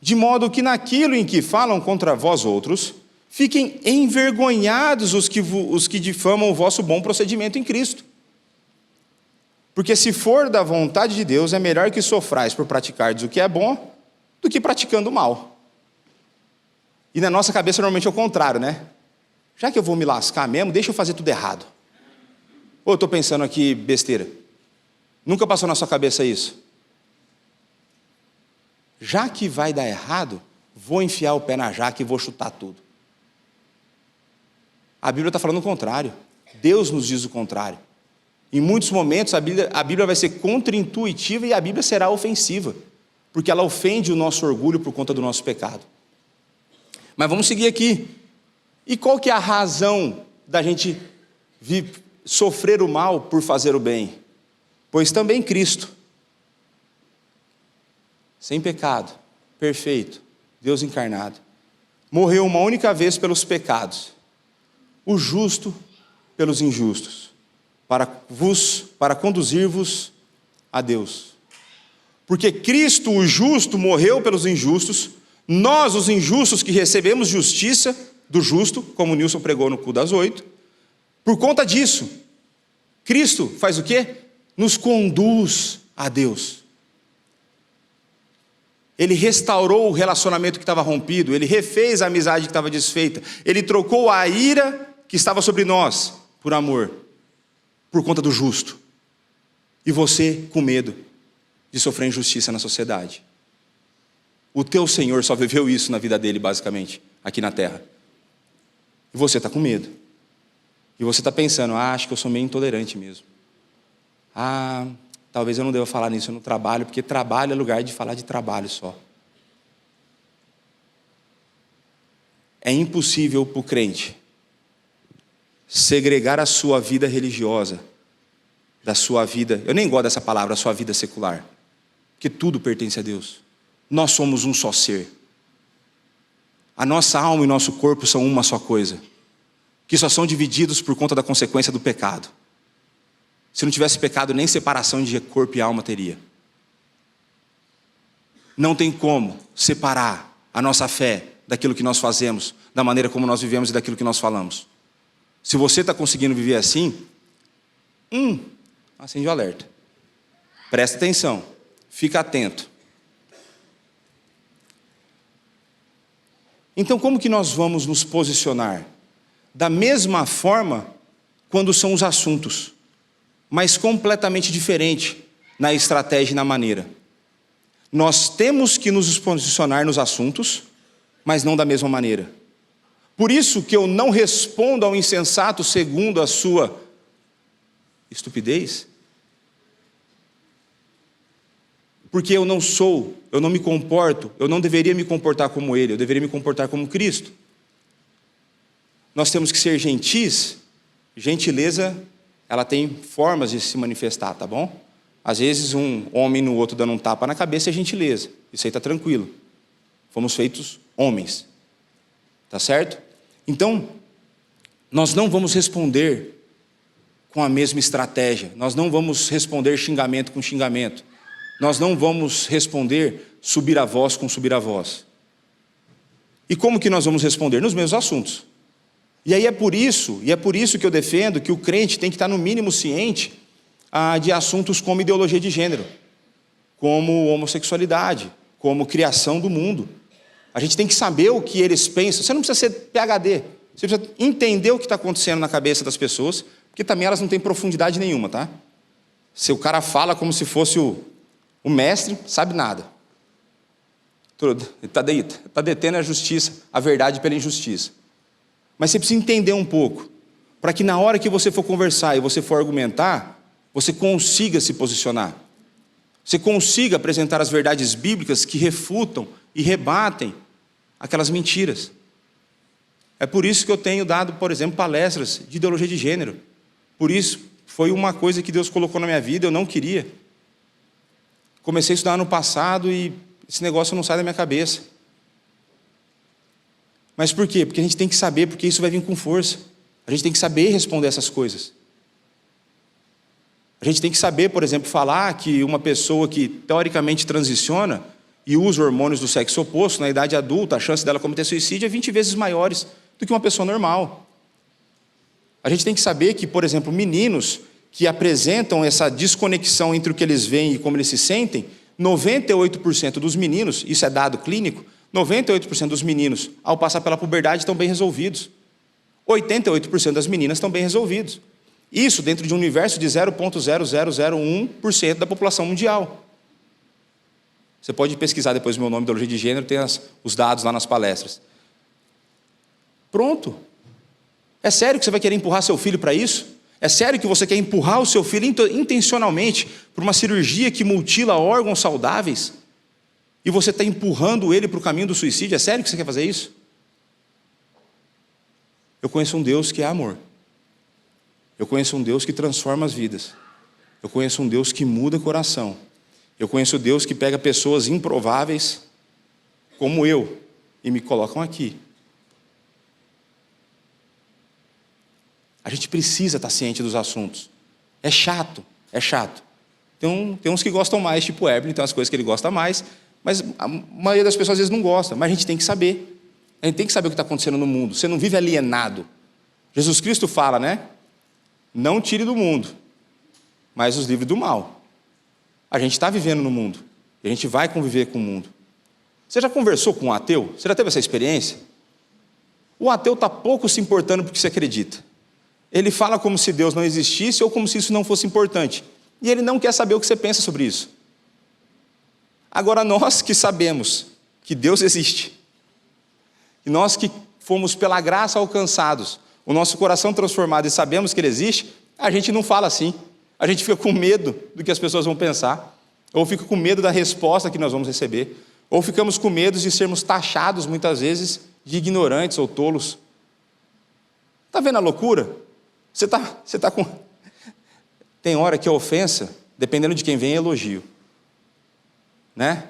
de modo que naquilo em que falam contra vós outros, Fiquem envergonhados os que difamam o vosso bom procedimento em Cristo. Porque se for da vontade de Deus, é melhor que sofrais por praticardes o que é bom, do que praticando o mal. E na nossa cabeça normalmente é o contrário, né? Já que eu vou me lascar mesmo, deixa eu fazer tudo errado. Ou eu estou pensando aqui besteira? Nunca passou na sua cabeça isso? Já que vai dar errado, vou enfiar o pé na jaca e vou chutar tudo. A Bíblia está falando o contrário. Deus nos diz o contrário. Em muitos momentos a Bíblia vai ser contra-intuitiva e a Bíblia será ofensiva, porque ela ofende o nosso orgulho por conta do nosso pecado. Mas vamos seguir aqui. E qual que é a razão da gente sofrer o mal por fazer o bem? Pois também Cristo, sem pecado, perfeito, Deus encarnado, morreu uma única vez pelos pecados, o justo pelos injustos, para conduzir-vos a Deus. Porque Cristo, o justo, morreu pelos injustos, nós, os injustos, que recebemos justiça do justo, como o Nilson pregou no Culto das 8, por conta disso, Cristo faz o quê? Nos conduz a Deus. Ele restaurou o relacionamento que estava rompido, ele refez a amizade que estava desfeita, ele trocou a ira que estava sobre nós por amor, por conta do justo. E você com medo de sofrer injustiça na sociedade. O teu Senhor só viveu isso na vida dele, basicamente, aqui na terra. E você está com medo. E você está pensando, acho que eu sou meio intolerante mesmo. Talvez eu não deva falar nisso no trabalho, porque trabalho é lugar de falar de trabalho só. É impossível para o crente segregar a sua vida religiosa da sua vida, eu nem gosto dessa palavra, a sua vida secular, porque tudo pertence a Deus. Nós somos um só ser. A nossa alma e nosso corpo são uma só coisa, que só são divididos por conta da consequência do pecado. Se não tivesse pecado, nem separação de corpo e alma teria. Não tem como separar a nossa fé daquilo que nós fazemos, da maneira como nós vivemos e daquilo que nós falamos. Se você está conseguindo viver assim, acende o alerta. Presta atenção, fica atento. Então, como que nós vamos nos posicionar? Da mesma forma, quando são os assuntos, mas completamente diferente na estratégia e na maneira. Nós temos que nos posicionar nos assuntos, mas não da mesma maneira. Por isso que eu não respondo ao insensato segundo a sua estupidez. Porque eu não me comporto, eu não deveria me comportar como ele, eu deveria me comportar como Cristo. Nós temos que ser gentis. Gentileza, ela tem formas de se manifestar, tá bom? Às vezes um homem no outro dando um tapa na cabeça é gentileza. Isso aí está tranquilo. Fomos feitos homens. Tá certo? Então, nós não vamos responder com a mesma estratégia. Nós não vamos responder xingamento com xingamento. Nós não vamos responder subir a voz com subir a voz. E como que nós vamos responder? Nos mesmos assuntos. E aí é por isso que eu defendo que o crente tem que estar no mínimo ciente de assuntos como ideologia de gênero, como homossexualidade, como criação do mundo. A gente tem que saber o que eles pensam. Você não precisa ser PhD, você precisa entender o que está acontecendo na cabeça das pessoas, porque também elas não têm profundidade nenhuma, tá? Se o cara fala como se fosse o mestre, sabe nada. Ele está detendo a justiça, a verdade pela injustiça. Mas você precisa entender um pouco, para que na hora que você for conversar e você for argumentar, você consiga se posicionar. Você consiga apresentar as verdades bíblicas que refutam e rebatem aquelas mentiras. É por isso que eu tenho dado, por exemplo, palestras de ideologia de gênero. Por isso, foi uma coisa que Deus colocou na minha vida, eu não queria. Comecei a estudar ano passado e esse negócio não sai da minha cabeça. Mas por quê? Porque a gente tem que saber, porque isso vai vir com força. A gente tem que saber responder essas coisas. A gente tem que saber, por exemplo, falar que uma pessoa que teoricamente transiciona e usa hormônios do sexo oposto, na idade adulta, a chance dela cometer suicídio é 20 vezes maiores do que uma pessoa normal. A gente tem que saber que, por exemplo, meninos que apresentam essa desconexão entre o que eles veem e como eles se sentem, 98% dos meninos, isso é dado clínico, 98% dos meninos, ao passar pela puberdade, estão bem resolvidos. 88% das meninas estão bem resolvidos. Isso dentro de um universo de 0,0001% da população mundial. Você pode pesquisar depois o meu nome, Ideologia de Gênero, tem os dados lá nas palestras. Pronto. É sério que você vai querer empurrar seu filho para isso? É sério que você quer empurrar o seu filho intencionalmente para uma cirurgia que mutila órgãos saudáveis? E você está empurrando ele para o caminho do suicídio? É sério que você quer fazer isso? Eu conheço um Deus que é amor. Eu conheço um Deus que transforma as vidas. Eu conheço um Deus que muda o coração. Eu conheço um Deus que pega pessoas improváveis, como eu, e me colocam aqui. A gente precisa estar ciente dos assuntos. É chato, é chato. Tem uns que gostam mais, tipo Evelyn, tem umas coisas que ele gosta mais, mas a maioria das pessoas às vezes não gosta, mas a gente tem que saber. A gente tem que saber o que está acontecendo no mundo. Você não vive alienado. Jesus Cristo fala, né? Não tire do mundo, mas os livre do mal. A gente está vivendo no mundo. E a gente vai conviver com o mundo. Você já conversou com um ateu? Você já teve essa experiência? O ateu está pouco se importando porque você acredita. Ele fala como se Deus não existisse ou como se isso não fosse importante. E ele não quer saber o que você pensa sobre isso. Agora, nós que sabemos que Deus existe, e nós que fomos pela graça alcançados, o nosso coração transformado e sabemos que Ele existe, a gente não fala assim. A gente fica com medo do que as pessoas vão pensar, ou fica com medo da resposta que nós vamos receber, ou ficamos com medo de sermos taxados, muitas vezes, de ignorantes ou tolos. Está vendo a loucura? Você tá com... Tem hora que a ofensa, dependendo de quem vem, é elogio. Né?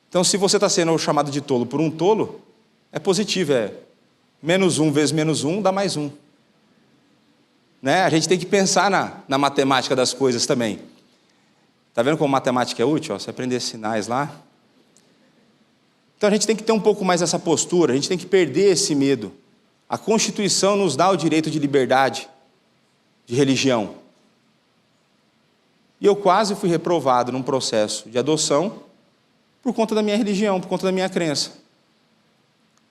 Então, se você está sendo chamado de tolo por um tolo, é positivo, é -1 vezes -1 dá mais 1. Né? A gente tem que pensar na matemática das coisas também. Está vendo como matemática é útil? Você aprender sinais lá. Então a gente tem que ter um pouco mais essa postura, a gente tem que perder esse medo. A Constituição nos dá o direito de liberdade, de religião. E eu quase fui reprovado num processo de adoção por conta da minha religião, por conta da minha crença.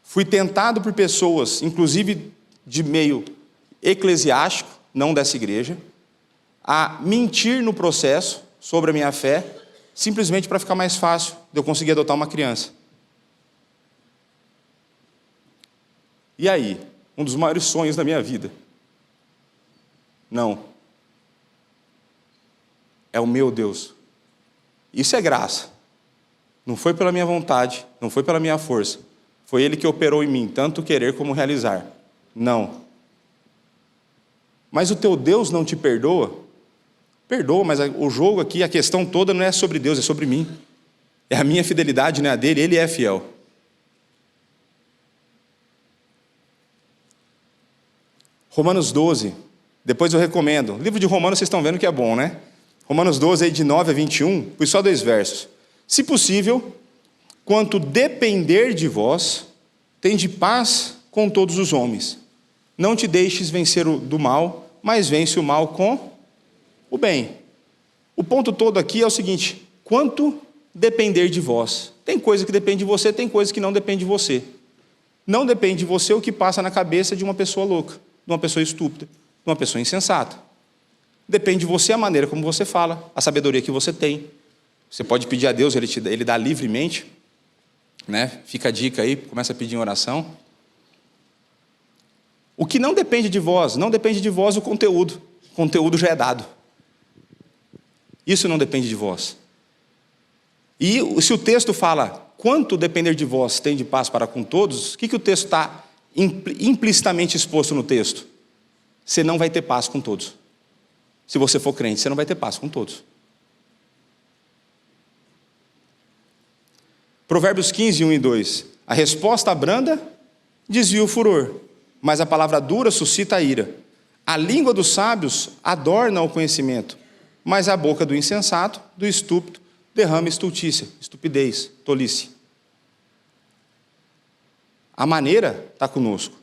Fui tentado por pessoas, inclusive de meio eclesiástico, não dessa igreja, a mentir no processo sobre a minha fé, simplesmente para ficar mais fácil de eu conseguir adotar uma criança. E aí? Um dos maiores sonhos da minha vida. Não. É o meu Deus. Isso é graça. Não foi pela minha vontade, não foi pela minha força. Foi Ele que operou em mim, tanto querer como realizar. Não. Mas o teu Deus não te perdoa? Perdoa, mas o jogo aqui, a questão toda não é sobre Deus, é sobre mim. É a minha fidelidade, não é a dele, Ele é fiel. Romanos 12, depois eu recomendo. O livro de Romanos vocês estão vendo que é bom, né? Romanos 12, aí de 9 a 21, pus só 2 versos. Se possível, quanto depender de vós, tende paz com todos os homens. Não te deixes vencer do mal, mas vence o mal com o bem. O ponto todo aqui é o seguinte: quanto depender de vós. Tem coisa que depende de você, tem coisa que não depende de você. Não depende de você o que passa na cabeça de uma pessoa louca, de uma pessoa estúpida, de uma pessoa insensata. Depende de você a maneira como você fala, a sabedoria que você tem. Você pode pedir a Deus, Ele dá livremente. Né? Fica a dica aí, começa a pedir em oração. O que não depende de vós, não depende de vós o conteúdo. O conteúdo já é dado. Isso não depende de vós. E se o texto fala, quanto depender de vós tem de paz para com todos, o que o texto está implicitamente exposto no texto? Você não vai ter paz com todos. Se você for crente, você não vai ter paz com todos. Provérbios 15, 1 e 2. A resposta branda desvia o furor, mas a palavra dura suscita a ira. A língua dos sábios adorna o conhecimento, mas a boca do insensato, do estúpido, derrama estultícia, estupidez, tolice. A maneira está conosco.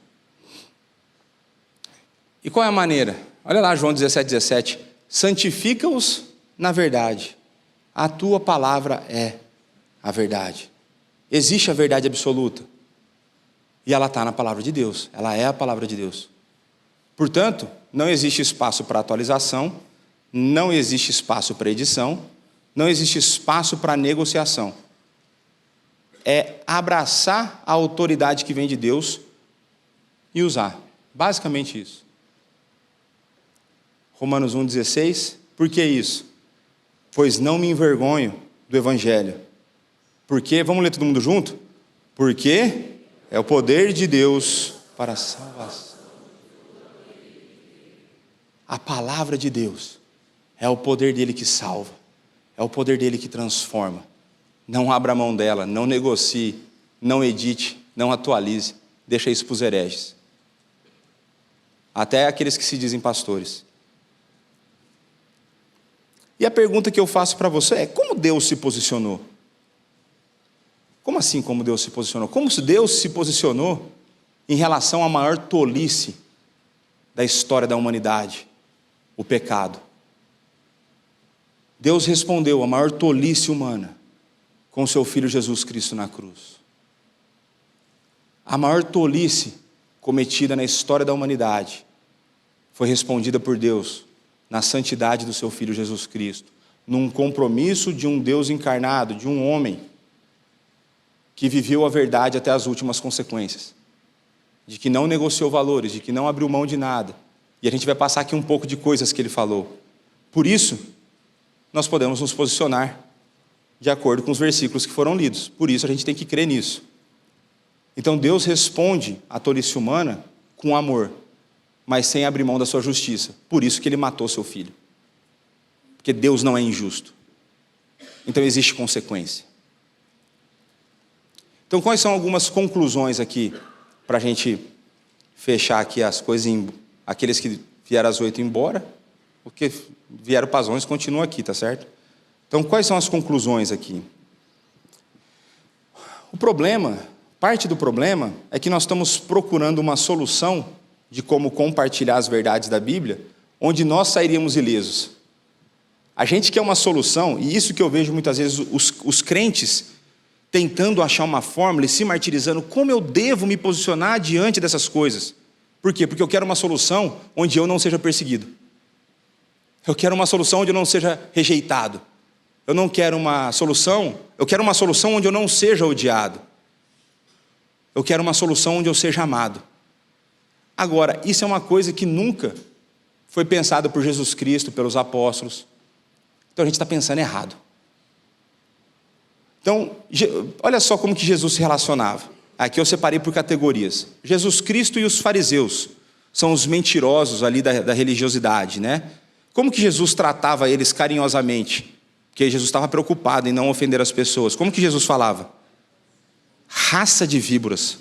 E qual é a maneira? Olha lá João 17:17. Santifica-os na verdade. A tua palavra é a verdade. Existe a verdade absoluta. E ela está na palavra de Deus. Ela é a palavra de Deus. Portanto, não existe espaço para atualização, não existe espaço para edição, não existe espaço para negociação. É abraçar a autoridade que vem de Deus e usar. Basicamente isso. Romanos 1,16. Por que isso? Pois não me envergonho do Evangelho. Porque, vamos ler todo mundo junto? Porque é o poder de Deus para a salvação. A palavra de Deus é o poder dele que salva. É o poder dele que transforma. Não abra mão dela, não negocie, não edite, não atualize. Deixa isso para os hereges. Até aqueles que se dizem pastores. E a pergunta que eu faço para você é: como Deus se posicionou? Como assim como Deus se posicionou? Como Deus se posicionou em relação à maior tolice da história da humanidade? O pecado. Deus respondeu à maior tolice humana com o seu Filho Jesus Cristo na cruz. A maior tolice cometida na história da humanidade foi respondida por Deus na santidade do seu Filho Jesus Cristo, num compromisso de um Deus encarnado, de um homem que viveu a verdade até as últimas consequências, de que não negociou valores, de que não abriu mão de nada. E a gente vai passar aqui um pouco de coisas que ele falou. Por isso, nós podemos nos posicionar de acordo com os versículos que foram lidos. Por isso, a gente tem que crer nisso. Então, Deus responde à tolice humana com amor, mas sem abrir mão da sua justiça. Por isso que ele matou seu filho. Porque Deus não é injusto. Então, existe consequência. Então, quais são algumas conclusões aqui, para a gente fechar aqui as coisas, aqueles que vieram às 8 embora, porque vieram para as 11 continuam aqui, tá certo? Então, quais são as conclusões aqui? O problema, parte do problema, é que nós estamos procurando uma solução de como compartilhar as verdades da Bíblia, onde nós sairíamos ilesos. A gente quer uma solução, e isso que eu vejo muitas vezes os crentes tentando achar uma fórmula e se martirizando, como eu devo me posicionar diante dessas coisas? Por quê? Porque eu quero uma solução onde eu não seja perseguido. Eu quero uma solução onde eu não seja rejeitado. Eu quero uma solução onde eu não seja odiado. Eu quero uma solução onde eu seja amado. Agora, isso é uma coisa que nunca foi pensada por Jesus Cristo, pelos apóstolos. Então a gente está pensando errado. Então, olha só como que Jesus se relacionava. Aqui eu separei por categorias. Jesus Cristo e os fariseus são os mentirosos ali da religiosidade, né? Como que Jesus tratava eles carinhosamente? Porque Jesus estava preocupado em não ofender as pessoas. Como que Jesus falava? Raça de víboras.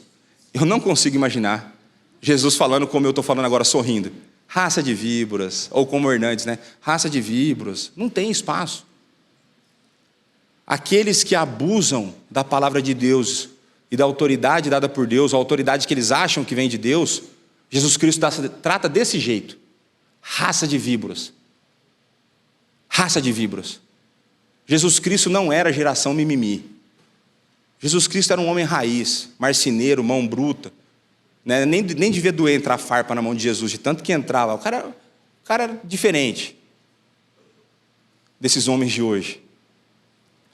Eu não consigo imaginar Jesus falando como eu estou falando agora, sorrindo. Raça de víboras. Ou como o Hernandes, né? Raça de víboras. Não tem espaço. Aqueles que abusam da palavra de Deus e da autoridade dada por Deus, a autoridade que eles acham que vem de Deus, Jesus Cristo trata desse jeito. Raça de víboras. Raça de víboras. Jesus Cristo não era geração mimimi. Jesus Cristo era um homem raiz, marceneiro, mão bruta. Né? Nem devia doer entrar farpa na mão de Jesus, de tanto que entrava. O cara era diferente desses homens de hoje.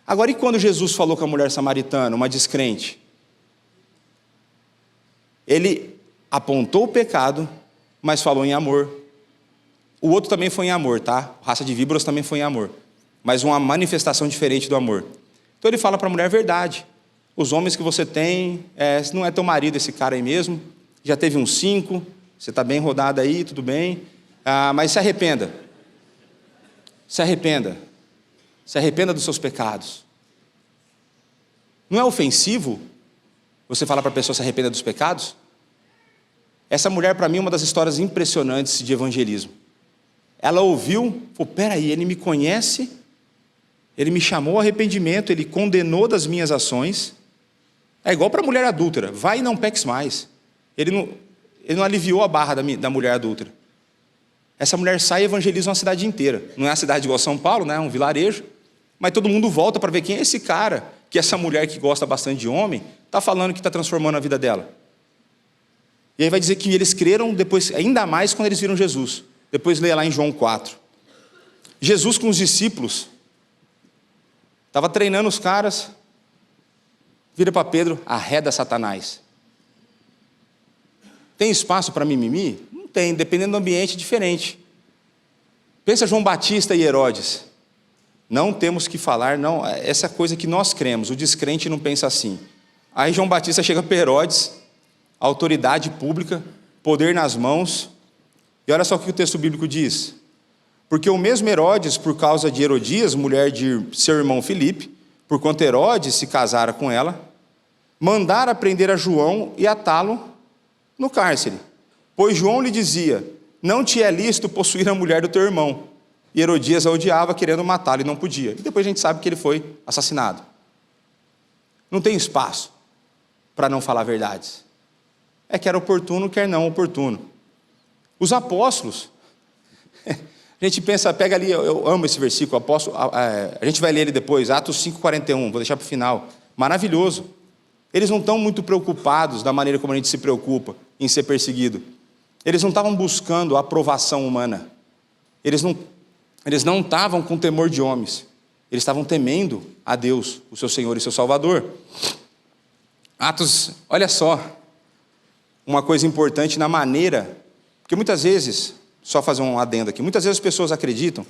Agora, e quando Jesus falou com a mulher samaritana, uma descrente? Ele apontou o pecado, mas falou em amor. O outro também foi em amor, tá? Raça de víboras também foi em amor. Mas uma manifestação diferente do amor. Então ele fala para a mulher a verdade. Os homens que você tem, não é teu marido esse cara aí mesmo, já teve uns 5, você está bem rodado aí, tudo bem, mas se arrependa. Se arrependa. Se arrependa dos seus pecados. Não é ofensivo você falar para a pessoa se arrependa dos pecados? Essa mulher, para mim, é uma das histórias impressionantes de evangelismo. Ela ouviu, falou, peraí, ele me conhece, ele me chamou ao arrependimento, ele condenou das minhas ações. É igual para a mulher adúltera, vai e não peques mais. Ele não aliviou a barra da mulher adúltera. Essa mulher sai e evangeliza uma cidade inteira. Não é a cidade igual São Paulo, né? É um vilarejo. Mas todo mundo volta para ver quem é esse cara, que essa mulher que gosta bastante de homem, está falando que está transformando a vida dela. E aí vai dizer que eles creram depois, ainda mais quando eles viram Jesus. Depois leia lá em João 4. Jesus com os discípulos, estava treinando os caras, vira para Pedro, arreda Satanás. Tem espaço para mimimi? Não tem, dependendo do ambiente, diferente. Pensa João Batista e Herodes. Não temos que falar, não, essa coisa que nós cremos, o descrente não pensa assim. Aí João Batista chega para Herodes, autoridade pública, poder nas mãos, e olha só o que o texto bíblico diz. Porque o mesmo Herodes, por causa de Herodias, mulher de seu irmão Filipe, porquanto Herodes se casara com ela, mandara prender a João e atá-lo no cárcere. Pois João lhe dizia, não te é lícito possuir a mulher do teu irmão. E Herodias a odiava, querendo matá-lo, e não podia. E depois a gente sabe que ele foi assassinado. Não tem espaço para não falar verdades. É quer oportuno, quer não oportuno. Os apóstolos, a gente pensa, pega ali, eu amo esse versículo, a gente vai ler ele depois, Atos 5,41, vou deixar para o final. Maravilhoso. Eles não estão muito preocupados da maneira como a gente se preocupa em ser perseguido. Eles não estavam buscando a aprovação humana. Eles não estavam com temor de homens. Eles estavam temendo a Deus, o seu Senhor e seu Salvador. Atos, olha só, uma coisa importante na maneira, porque muitas vezes, só fazer um adendo aqui, muitas vezes as pessoas acreditam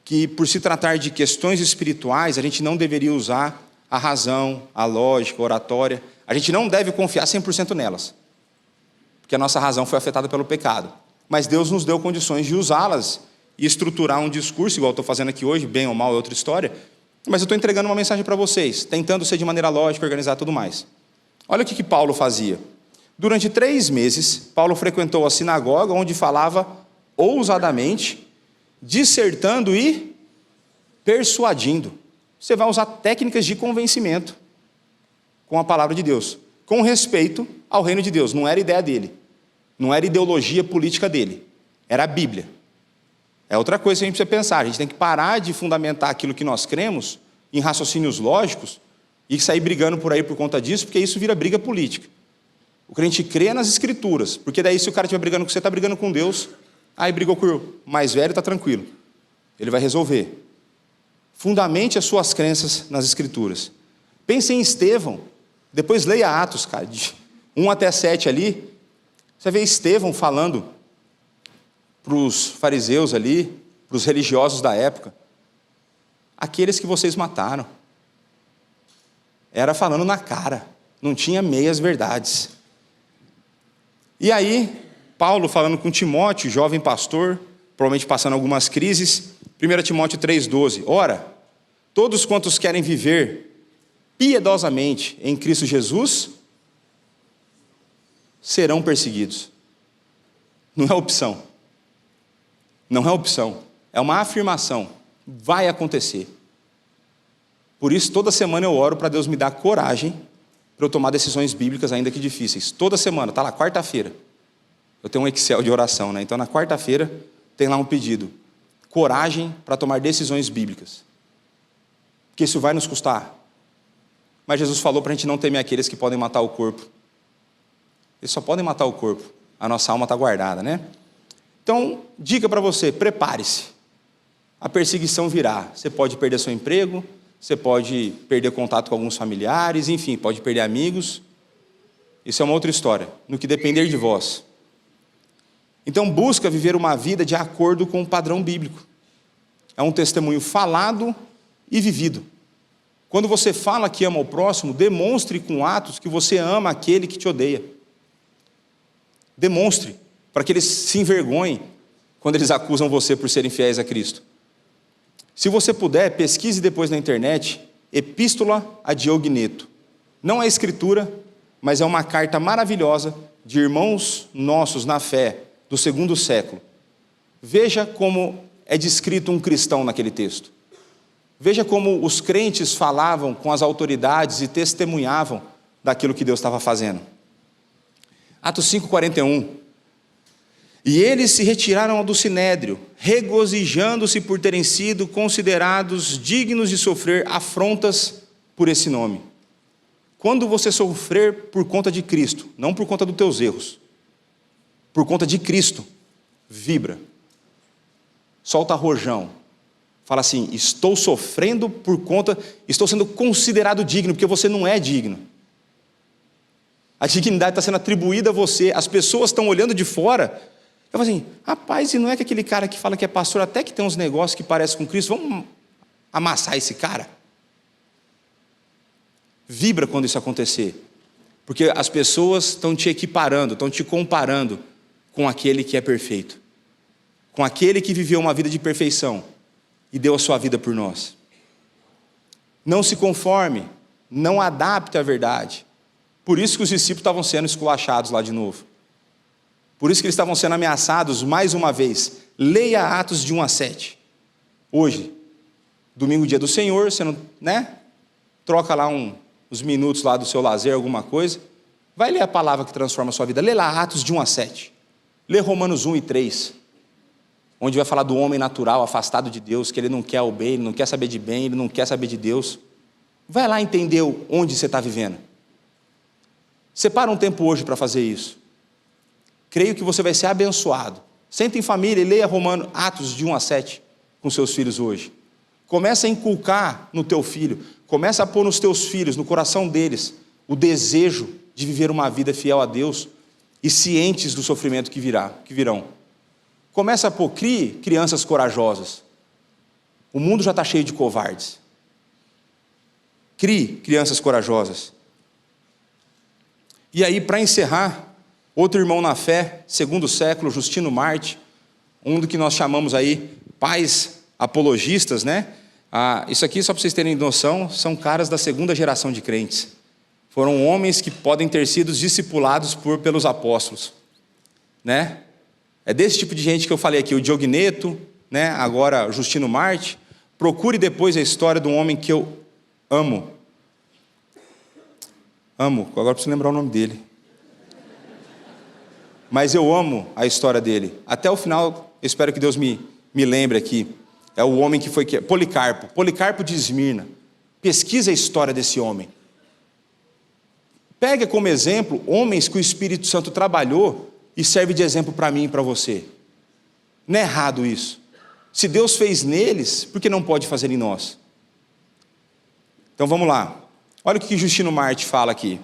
que por se tratar de questões espirituais, a gente não deveria usar a razão, a lógica, a oratória. A gente não deve confiar 100% nelas, porque a nossa razão foi afetada pelo pecado. Mas Deus nos deu condições de usá-las e estruturar um discurso, igual eu estou fazendo aqui hoje, bem ou mal é outra história, mas eu estou entregando uma mensagem para vocês, tentando ser de maneira lógica, organizar tudo mais. Olha o que Paulo fazia. Durante 3 meses, Paulo frequentou a sinagoga, onde falava ousadamente, dissertando e persuadindo. Você vai usar técnicas de convencimento com a palavra de Deus, com respeito ao reino de Deus. Não era ideia dele, não era ideologia política dele, era a Bíblia. É outra coisa que a gente precisa pensar, a gente tem que parar de fundamentar aquilo que nós cremos em raciocínios lógicos e sair brigando por aí por conta disso, porque isso vira briga política. O crente crê nas escrituras, porque daí se o cara estiver brigando com você, está brigando com Deus, aí brigou com o mais velho, está tranquilo, ele vai resolver. Fundamente as suas crenças nas escrituras. Pense em Estevão, depois leia Atos, cara, de 1 até 7 ali, você vê Estevão falando para os fariseus ali, para os religiosos da época, aqueles que vocês mataram. Era falando na cara, não tinha meias verdades. E aí, Paulo falando com Timóteo, jovem pastor, provavelmente passando algumas crises, 1 Timóteo 3,12, ora, todos quantos querem viver piedosamente em Cristo Jesus, serão perseguidos. Não é opção. Não é opção, é uma afirmação, vai acontecer. Por isso, toda semana eu oro para Deus me dar coragem para eu tomar decisões bíblicas, ainda que difíceis. Toda semana, está lá, quarta-feira. Eu tenho um Excel de oração, né? Então na quarta-feira tem lá um pedido. Coragem para tomar decisões bíblicas. Porque isso vai nos custar. Mas Jesus falou para a gente não temer aqueles que podem matar o corpo. Eles só podem matar o corpo. A nossa alma está guardada, né? Então, dica para você, prepare-se. A perseguição virá. Você pode perder seu emprego, você pode perder contato com alguns familiares, enfim, pode perder amigos. Isso é uma outra história, no que depender de vós. Então, busca viver uma vida de acordo com o padrão bíblico. É um testemunho falado e vivido. Quando você fala que ama o próximo, demonstre com atos que você ama aquele que te odeia. Demonstre, para que eles se envergonhem quando eles acusam você por serem fiéis a Cristo. Se você puder, pesquise depois na internet, Epístola a Diogneto. Não é escritura, mas é uma carta maravilhosa de irmãos nossos na fé, do 2º século. Veja como é descrito um cristão naquele texto. Veja como os crentes falavam com as autoridades e testemunhavam daquilo que Deus estava fazendo. Atos 5,41. E eles se retiraram do sinédrio, regozijando-se por terem sido considerados dignos de sofrer afrontas por esse nome. Quando você sofrer por conta de Cristo, não por conta dos teus erros, por conta de Cristo, vibra, solta rojão, fala assim: estou sofrendo por conta, estou sendo considerado digno, porque você não é digno. A dignidade está sendo atribuída a você, as pessoas estão olhando de fora. Eu falo assim: rapaz, e não é que aquele cara que fala que é pastor, até que tem uns negócios que parecem com Cristo, vamos amassar esse cara? Vibra quando isso acontecer, porque as pessoas estão te equiparando, estão te comparando com aquele que é perfeito, com aquele que viveu uma vida de perfeição e deu a sua vida por nós. Não se conforme, não adapte à verdade. Por isso que os discípulos estavam sendo esculachados lá de novo. Por isso que eles estavam sendo ameaçados mais uma vez. Leia Atos de 1 a 7. Hoje, domingo, dia do Senhor, você não, troca lá uns minutos lá do seu lazer, alguma coisa. Vai ler a palavra que transforma a sua vida. Lê lá Atos de 1 a 7. Lê Romanos 1 e 3. Onde vai falar do homem natural, afastado de Deus, que ele não quer o bem, ele não quer saber de bem, ele não quer saber de Deus. Vai lá entender onde você está vivendo. Separa um tempo hoje para fazer isso. Creio que você vai ser abençoado. Senta em família e leia Atos de 1 a 7 com seus filhos hoje. Começa a inculcar no teu filho, começa a pôr nos teus filhos, no coração deles, o desejo de viver uma vida fiel a Deus e cientes do sofrimento que virão. Começa a pôr, crie crianças corajosas. O mundo já está cheio de covardes. Crie crianças corajosas. E aí, para encerrar, outro irmão na fé, segundo século, Justino Marte, um do que nós chamamos aí pais apologistas, isso aqui, só para vocês terem noção, são caras da segunda geração de crentes. Foram homens que podem ter sido discipulados pelos apóstolos, É desse tipo de gente que eu falei aqui, o Diogneto, agora Justino Marte. Procure depois a história de um homem que eu amo, agora preciso lembrar o nome dele. Mas eu amo a história dele. Até o final, eu espero que Deus me lembre aqui. É o homem que foi Policarpo de Esmirna. Pesquisa a história desse homem. Pega como exemplo homens que o Espírito Santo trabalhou e serve de exemplo para mim e para você. Não é errado isso. Se Deus fez neles, por que não pode fazer em nós? Então vamos lá. Olha o que Justino Marte fala aqui.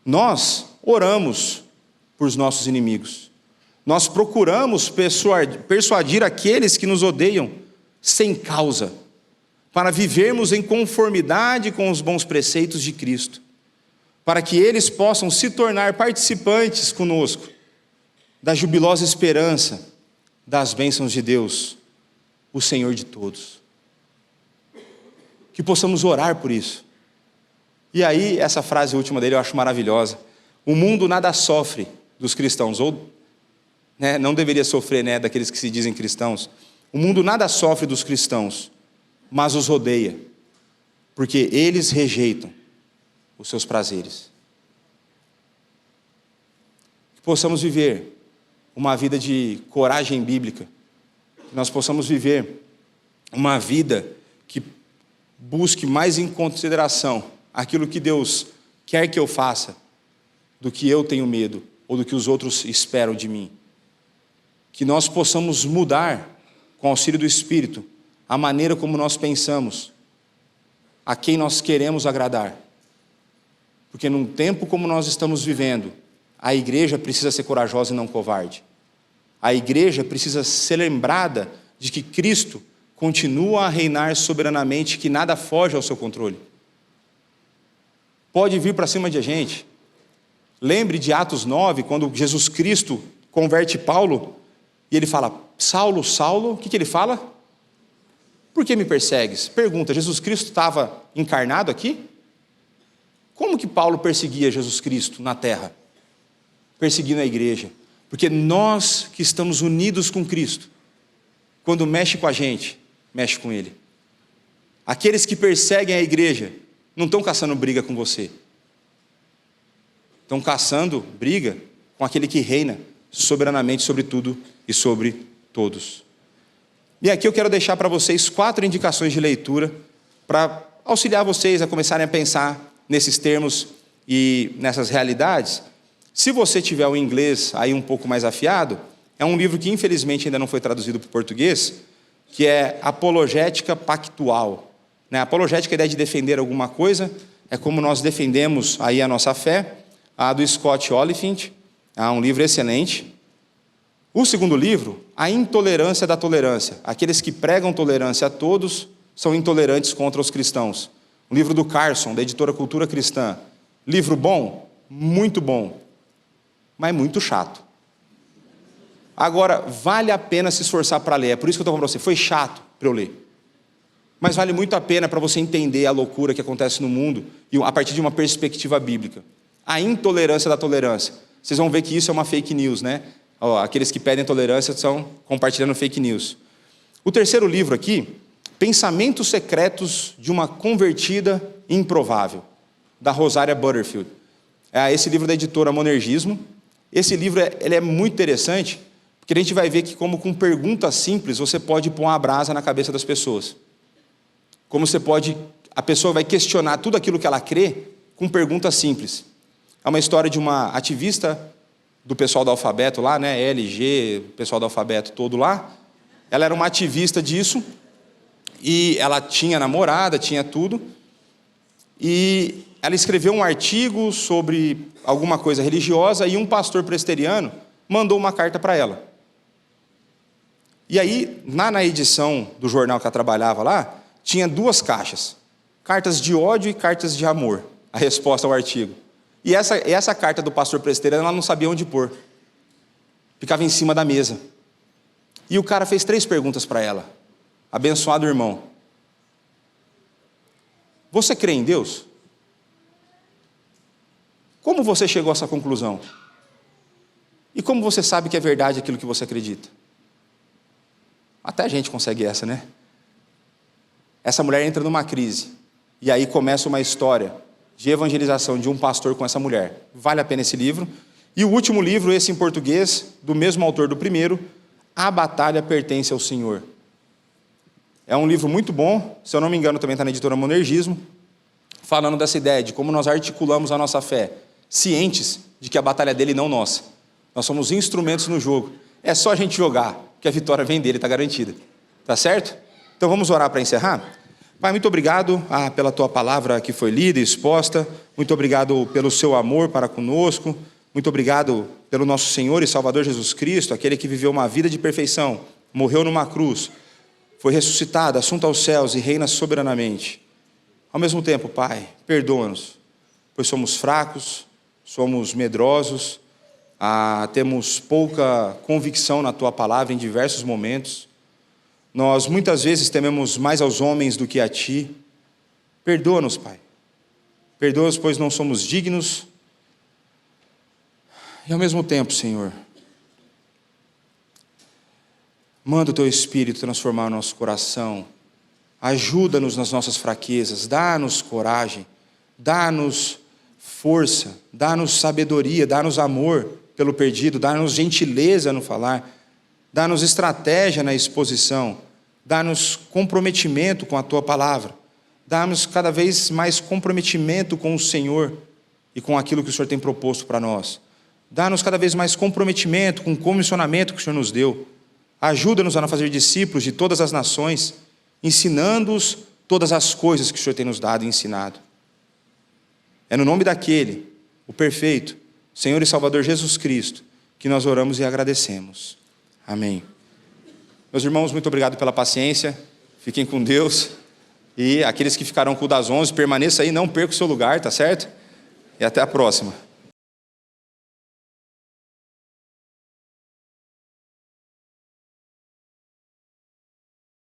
Nós oramos por os nossos inimigos. Nós procuramos persuadir aqueles que nos odeiam sem causa, para vivermos em conformidade com os bons preceitos de Cristo, para que eles possam se tornar participantes conosco da jubilosa esperança das bênçãos de Deus, o Senhor de todos. Que possamos orar por isso. E aí, essa frase última dele eu acho maravilhosa. O mundo nada sofre dos cristãos, ou não deveria sofrer daqueles que se dizem cristãos. O mundo nada sofre dos cristãos, mas os rodeia, porque eles rejeitam os seus prazeres. Que possamos viver uma vida de coragem bíblica, que nós possamos viver uma vida que busque mais em consideração aquilo que Deus quer que eu faça, do que eu tenho medo, ou do que os outros esperam de mim. Que nós possamos mudar, com o auxílio do Espírito, a maneira como nós pensamos, a quem nós queremos agradar. Porque num tempo como nós estamos vivendo, a igreja precisa ser corajosa e não covarde. A igreja precisa ser lembrada de que Cristo continua a reinar soberanamente, que nada foge ao seu controle. Pode vir para cima de a gente. Lembre de Atos 9, quando Jesus Cristo converte Paulo, e ele fala: Saulo, Saulo, o que ele fala? Por que me persegues? Pergunta, Jesus Cristo estava encarnado aqui? Como que Paulo perseguia Jesus Cristo na terra? Perseguindo a igreja. Porque nós que estamos unidos com Cristo, quando mexe com a gente, mexe com Ele. Aqueles que perseguem a igreja não estão caçando briga com você. Estão caçando briga com aquele que reina soberanamente sobre tudo e sobre todos. E aqui eu quero deixar para vocês 4 indicações de leitura para auxiliar vocês a começarem a pensar nesses termos e nessas realidades. Se você tiver o inglês aí um pouco mais afiado, é um livro que infelizmente ainda não foi traduzido para o português, que é Apologética Pactual. Apologética é a ideia de defender alguma coisa, é como nós defendemos aí a nossa fé, a do Scott Oliphint, um livro excelente. O segundo livro, A Intolerância da Tolerância. Aqueles que pregam tolerância a todos são intolerantes contra os cristãos. Um livro do Carson, da editora Cultura Cristã. Livro bom? Muito bom, mas muito chato. Agora, vale a pena se esforçar para ler. É por isso que eu estou falando para você, foi chato para eu ler. Mas vale muito a pena para você entender a loucura que acontece no mundo e a partir de uma perspectiva bíblica. A intolerância da tolerância. Vocês vão ver que isso é uma fake news, né? Aqueles que pedem tolerância estão compartilhando fake news. O terceiro livro aqui, Pensamentos Secretos de uma Convertida Improvável, da Rosária Butterfield. Esse livro da editora Monergismo. Esse livro ele é muito interessante, porque a gente vai ver que como com perguntas simples você pode pôr uma brasa na cabeça das pessoas. Como a pessoa vai questionar tudo aquilo que ela crê com perguntas simples. É uma história de uma ativista do pessoal do alfabeto lá, né? LG, pessoal do alfabeto todo lá. Ela era uma ativista disso, e ela tinha namorada, tinha tudo, e ela escreveu um artigo sobre alguma coisa religiosa, e um pastor presbiteriano mandou uma carta para ela. E aí, na edição do jornal que ela trabalhava lá, tinha 2 caixas, cartas de ódio e cartas de amor, a resposta ao artigo. E essa carta do pastor presbiteriano, ela não sabia onde pôr. Ficava em cima da mesa. E o cara fez 3 perguntas para ela. Abençoado irmão, você crê em Deus? Como você chegou a essa conclusão? E como você sabe que é verdade aquilo que você acredita? Até a gente consegue essa, né? Essa mulher entra numa crise, e aí começa uma história de evangelização de um pastor com essa mulher. Vale a pena esse livro. E o último livro, esse em português, do mesmo autor do primeiro, A Batalha Pertence ao Senhor. É um livro muito bom, se eu não me engano também está na editora Monergismo, falando dessa ideia de como nós articulamos a nossa fé, cientes de que a batalha é dele e não nossa. Nós somos instrumentos no jogo. É só a gente jogar, que a vitória vem dele, está garantida. Tá certo? Então vamos orar para encerrar? Pai, muito obrigado pela Tua palavra que foi lida e exposta. Muito obrigado pelo Seu amor para conosco. Muito obrigado pelo nosso Senhor e Salvador Jesus Cristo, aquele que viveu uma vida de perfeição, morreu numa cruz, foi ressuscitado, assunto aos céus e reina soberanamente. Ao mesmo tempo, Pai, perdoa-nos, pois somos fracos, somos medrosos, temos pouca convicção na Tua palavra em diversos momentos. Nós muitas vezes tememos mais aos homens do que a Ti. Perdoa-nos, Pai. Perdoa-nos, pois não somos dignos. E ao mesmo tempo, Senhor, manda o Teu Espírito transformar o nosso coração. Ajuda-nos nas nossas fraquezas. Dá-nos coragem. Dá-nos força. Dá-nos sabedoria. Dá-nos amor pelo perdido. Dá-nos gentileza no falar. Dá-nos estratégia na exposição. Dá-nos comprometimento com a Tua palavra. Dá-nos cada vez mais comprometimento com o Senhor e com aquilo que o Senhor tem proposto para nós. Dá-nos cada vez mais comprometimento com o comissionamento que o Senhor nos deu. Ajuda-nos a fazer discípulos de todas as nações, ensinando-os todas as coisas que o Senhor tem nos dado e ensinado. É no nome daquele, o perfeito, Senhor e Salvador Jesus Cristo, que nós oramos e agradecemos. Amém. Meus irmãos, muito obrigado pela paciência. Fiquem com Deus. E aqueles que ficaram com o das 11, permaneça aí, não perca o seu lugar, tá certo? E até a próxima.